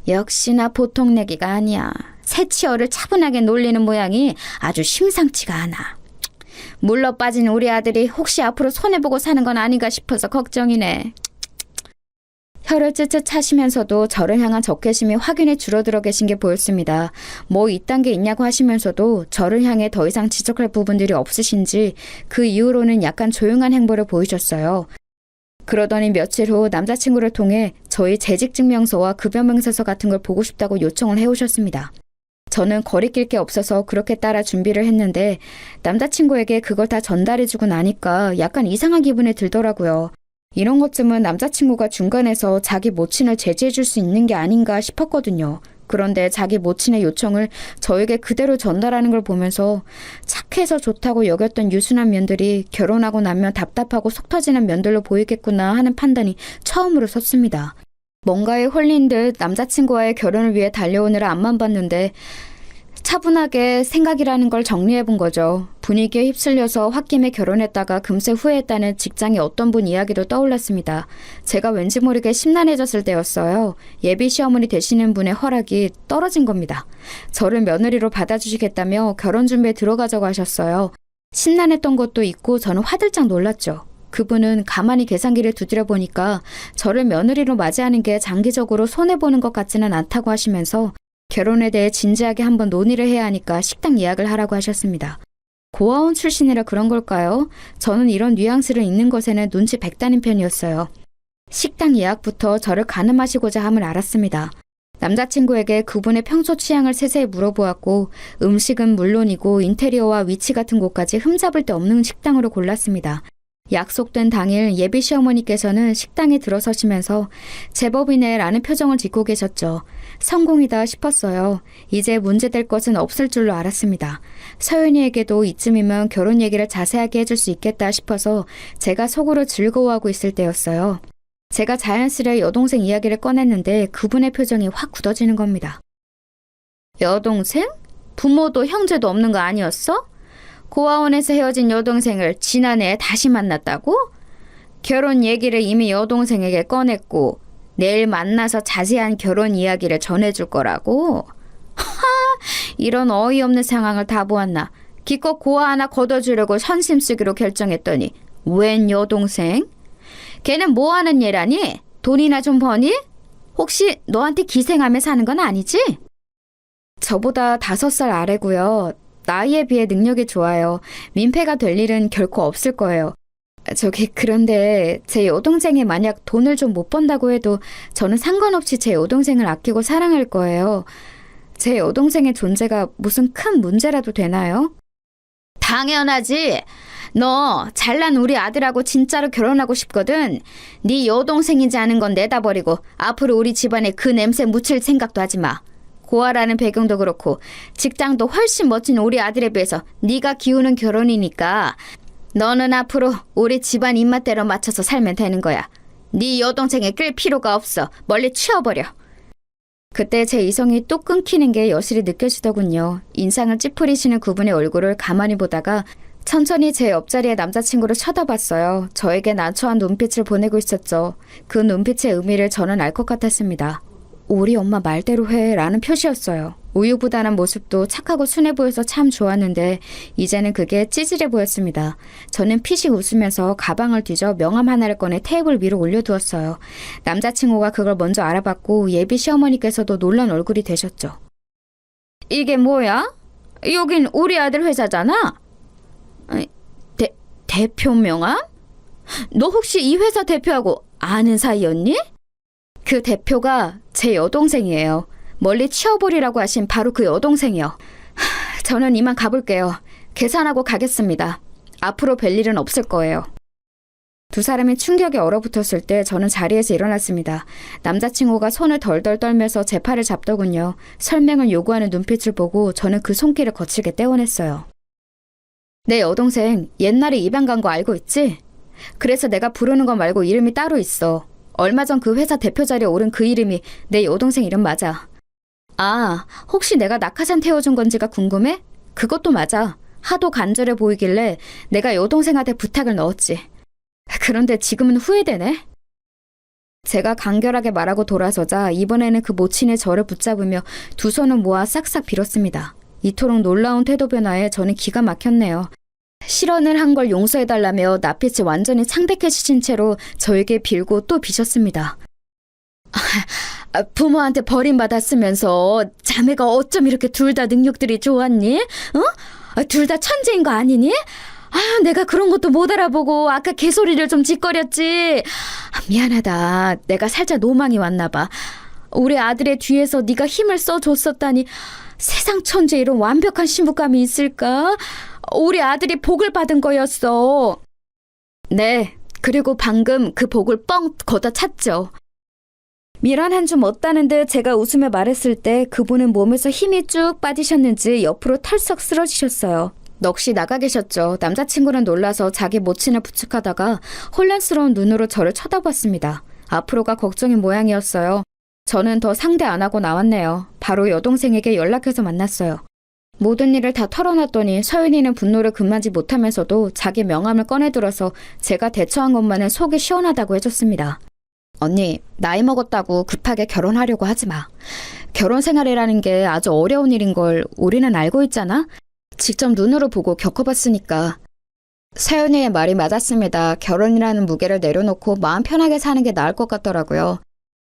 역시나 보통 내기가 아니야. 새치어를 차분하게 놀리는 모양이 아주 심상치가 않아. 물러 빠진 우리 아들이 혹시 앞으로 손해보고 사는 건 아닌가 싶어서 걱정이네. 혀를 쯧쯧 차시면서도 저를 향한 적개심이 확연히 줄어들어 계신 게 보였습니다. 뭐 이딴 게 있냐고 하시면서도 저를 향해 더 이상 지적할 부분들이 없으신지 그 이후로는 약간 조용한 행보를 보이셨어요. 그러더니 며칠 후 남자친구를 통해 저희 재직증명서와 급여명세서 같은 걸 보고 싶다고 요청을 해오셨습니다. 저는 거리낄 게 없어서 그렇게 따라 준비를 했는데 남자친구에게 그걸 다 전달해주고 나니까 약간 이상한 기분이 들더라고요. 이런 것쯤은 남자친구가 중간에서 자기 모친을 제지해줄 수 있는 게 아닌가 싶었거든요. 그런데 자기 모친의 요청을 저에게 그대로 전달하는 걸 보면서 착해서 좋다고 여겼던 유순한 면들이 결혼하고 나면 답답하고 속 터지는 면들로 보이겠구나 하는 판단이 처음으로 섰습니다. 뭔가에 홀린 듯 남자친구와의 결혼을 위해 달려오느라 앞만 봤는데 차분하게 생각이라는 걸 정리해 본 거죠. 분위기에 휩쓸려서 홧김에 결혼했다가 금세 후회했다는 직장의 어떤 분 이야기도 떠올랐습니다. 제가 왠지 모르게 심란해졌을 때였어요. 예비 시어머니 되시는 분의 허락이 떨어진 겁니다. 저를 며느리로 받아주시겠다며 결혼 준비에 들어가자고 하셨어요. 심란했던 것도 있고 저는 화들짝 놀랐죠. 그분은 가만히 계산기를 두드려 보니까 저를 며느리로 맞이하는 게 장기적으로 손해보는 것 같지는 않다고 하시면서 결혼에 대해 진지하게 한번 논의를 해야 하니까 식당 예약을 하라고 하셨습니다. 고아원 출신이라 그런 걸까요? 저는 이런 뉘앙스를 읽는 것에는 눈치 백단인 편이었어요. 식당 예약부터 저를 가늠하시고자 함을 알았습니다. 남자친구에게 그분의 평소 취향을 세세히 물어보았고 음식은 물론이고 인테리어와 위치 같은 곳까지 흠잡을 데 없는 식당으로 골랐습니다. 약속된 당일 예비 시어머니께서는 식당에 들어서시면서 제법이네 라는 표정을 짓고 계셨죠. 성공이다 싶었어요. 이제 문제될 것은 없을 줄로 알았습니다. 서연이에게도 이쯤이면 결혼 얘기를 자세하게 해줄 수 있겠다 싶어서 제가 속으로 즐거워하고 있을 때였어요. 제가 자연스레 여동생 이야기를 꺼냈는데 그분의 표정이 확 굳어지는 겁니다. 여동생? 부모도 형제도 없는 거 아니었어? 고아원에서 헤어진 여동생을 지난해에 다시 만났다고? 결혼 얘기를 이미 여동생에게 꺼냈고 내일 만나서 자세한 결혼 이야기를 전해줄 거라고? 하하, 이런 어이없는 상황을 다 보았나. 기껏 고아 하나 걷어주려고 선심 쓰기로 결정했더니 웬 여동생? 걔는 뭐하는 얘라니? 돈이나 좀 버니? 혹시 너한테 기생하며 사는 건 아니지? 저보다 5살 아래고요. 나이에 비해 능력이 좋아요. 민폐가 될 일은 결코 없을 거예요. 그런데 제 여동생이 만약 돈을 좀 못 번다고 해도 저는 상관없이 제 여동생을 아끼고 사랑할 거예요. 제 여동생의 존재가 무슨 큰 문제라도 되나요? 당연하지. 너 잘난 우리 아들하고 진짜로 결혼하고 싶거든. 네 여동생이지 않은 건 내다버리고 앞으로 우리 집안에 그 냄새 묻힐 생각도 하지 마. 고아라는 배경도 그렇고 직장도 훨씬 멋진 우리 아들에 비해서 네가 기우는 결혼이니까 너는 앞으로 우리 집안 입맛대로 맞춰서 살면 되는 거야. 네 여동생에 끌 필요가 없어. 멀리 치워버려. 그때 제 이성이 또 끊기는 게 여실히 느껴지더군요. 인상을 찌푸리시는 그분의 얼굴을 가만히 보다가 천천히 제 옆자리의 남자친구를 쳐다봤어요. 저에게 난처한 눈빛을 보내고 있었죠. 그 눈빛의 의미를 저는 알 것 같았습니다. 우리 엄마 말대로 해 라는 표시였어요. 우유부단한 모습도 착하고 순해 보여서 참 좋았는데 이제는 그게 찌질해 보였습니다. 저는 피식 웃으면서 가방을 뒤져 명함 하나를 꺼내 테이블 위로 올려두었어요. 남자친구가 그걸 먼저 알아봤고 예비 시어머니께서도 놀란 얼굴이 되셨죠. 이게 뭐야? 여긴 우리 아들 회사잖아? 대표 명함? 너 혹시 이 회사 대표하고 아는 사이였니? 그 대표가 제 여동생이에요. 멀리 치워버리라고 하신 바로 그 여동생이요. 저는 이만 가볼게요. 계산하고 가겠습니다. 앞으로 뵐 일은 없을 거예요. 두 사람이 충격에 얼어붙었을 때 저는 자리에서 일어났습니다. 남자친구가 손을 덜덜 떨면서 제 팔을 잡더군요. 설명을 요구하는 눈빛을 보고 저는 그 손길을 거칠게 떼어냈어요. 내 여동생 옛날에 입양 간 거 알고 있지? 그래서 내가 부르는 거 말고 이름이 따로 있어. 얼마 전 그 회사 대표 자리에 오른 그 이름이 내 여동생 이름 맞아. 아, 혹시 내가 낙하산 태워준 건지가 궁금해? 그것도 맞아. 하도 간절해 보이길래 내가 여동생한테 부탁을 넣었지. 그런데 지금은 후회되네. 제가 간결하게 말하고 돌아서자 이번에는 그 모친의 저를 붙잡으며 두 손을 모아 싹싹 빌었습니다. 이토록 놀라운 태도 변화에 저는 기가 막혔네요. 실언을 한 걸 용서해달라며 낯빛이 완전히 창백해지신 채로 저에게 빌고 또 비셨습니다. 부모한테 버림받았으면서 자매가 어쩜 이렇게 둘 다 능력들이 좋았니? 둘 다 천재인 거 아니니? 아유, 내가 그런 것도 못 알아보고 아까 개소리를 좀 짓거렸지. 미안하다. 내가 살짝 노망이 왔나 봐. 우리 아들의 뒤에서 네가 힘을 써줬었다니. 세상 천재 이런 완벽한 신부감이 있을까? 우리 아들이 복을 받은 거였어. 네, 그리고 방금 그 복을 뻥 걷어찼죠. 미련한 좀 없다는 듯 제가 웃으며 말했을 때 그분은 몸에서 힘이 쭉 빠지셨는지 옆으로 털썩 쓰러지셨어요. 넋이 나가 계셨죠. 남자친구는 놀라서 자기 모친을 부축하다가 혼란스러운 눈으로 저를 쳐다봤습니다. 앞으로가 걱정인 모양이었어요. 저는 더 상대 안 하고 나왔네요. 바로 여동생에게 연락해서 만났어요. 모든 일을 다 털어놨더니 서윤이는 분노를 금하지 못하면서도 자기 명함을 꺼내들어서 제가 대처한 것만은 속이 시원하다고 해줬습니다. 언니, 나이 먹었다고 급하게 결혼하려고 하지 마. 결혼 생활이라는 게 아주 어려운 일인 걸 우리는 알고 있잖아? 직접 눈으로 보고 겪어봤으니까. 서윤이의 말이 맞았습니다. 결혼이라는 무게를 내려놓고 마음 편하게 사는 게 나을 것 같더라고요.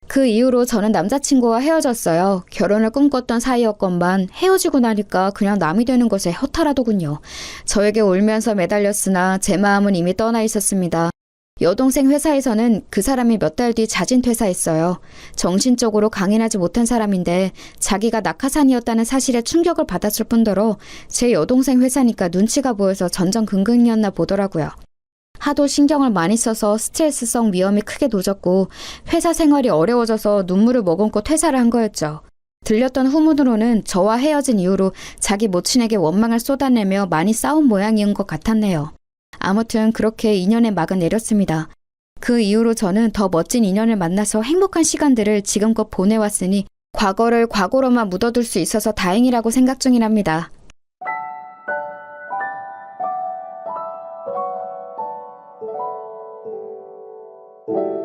그 이후로 저는 남자친구와 헤어졌어요. 결혼을 꿈꿨던 사이였건만 헤어지고 나니까 그냥 남이 되는 것에 허탈하더군요. 저에게 울면서 매달렸으나 제 마음은 이미 떠나 있었습니다. 여동생 회사에서는 그 사람이 몇 달 뒤 자진 퇴사했어요. 정신적으로 강인하지 못한 사람인데 자기가 낙하산이었다는 사실에 충격을 받았을 뿐더러 제 여동생 회사니까 눈치가 보여서 전전긍긍이었나 보더라고요. 하도 신경을 많이 써서 스트레스성 위험이 크게 놓졌고 회사 생활이 어려워져서 눈물을 머금고 퇴사를 한 거였죠. 들렸던 후문으로는 저와 헤어진 이후로 자기 모친에게 원망을 쏟아내며 많이 싸운 모양인 것 같았네요. 아무튼 그렇게 인연의 막은 내렸습니다. 그 이후로 저는 더 멋진 인연을 만나서 행복한 시간들을 지금껏 보내왔으니 과거를 과거로만 묻어둘 수 있어서 다행이라고 생각 중이랍니다. you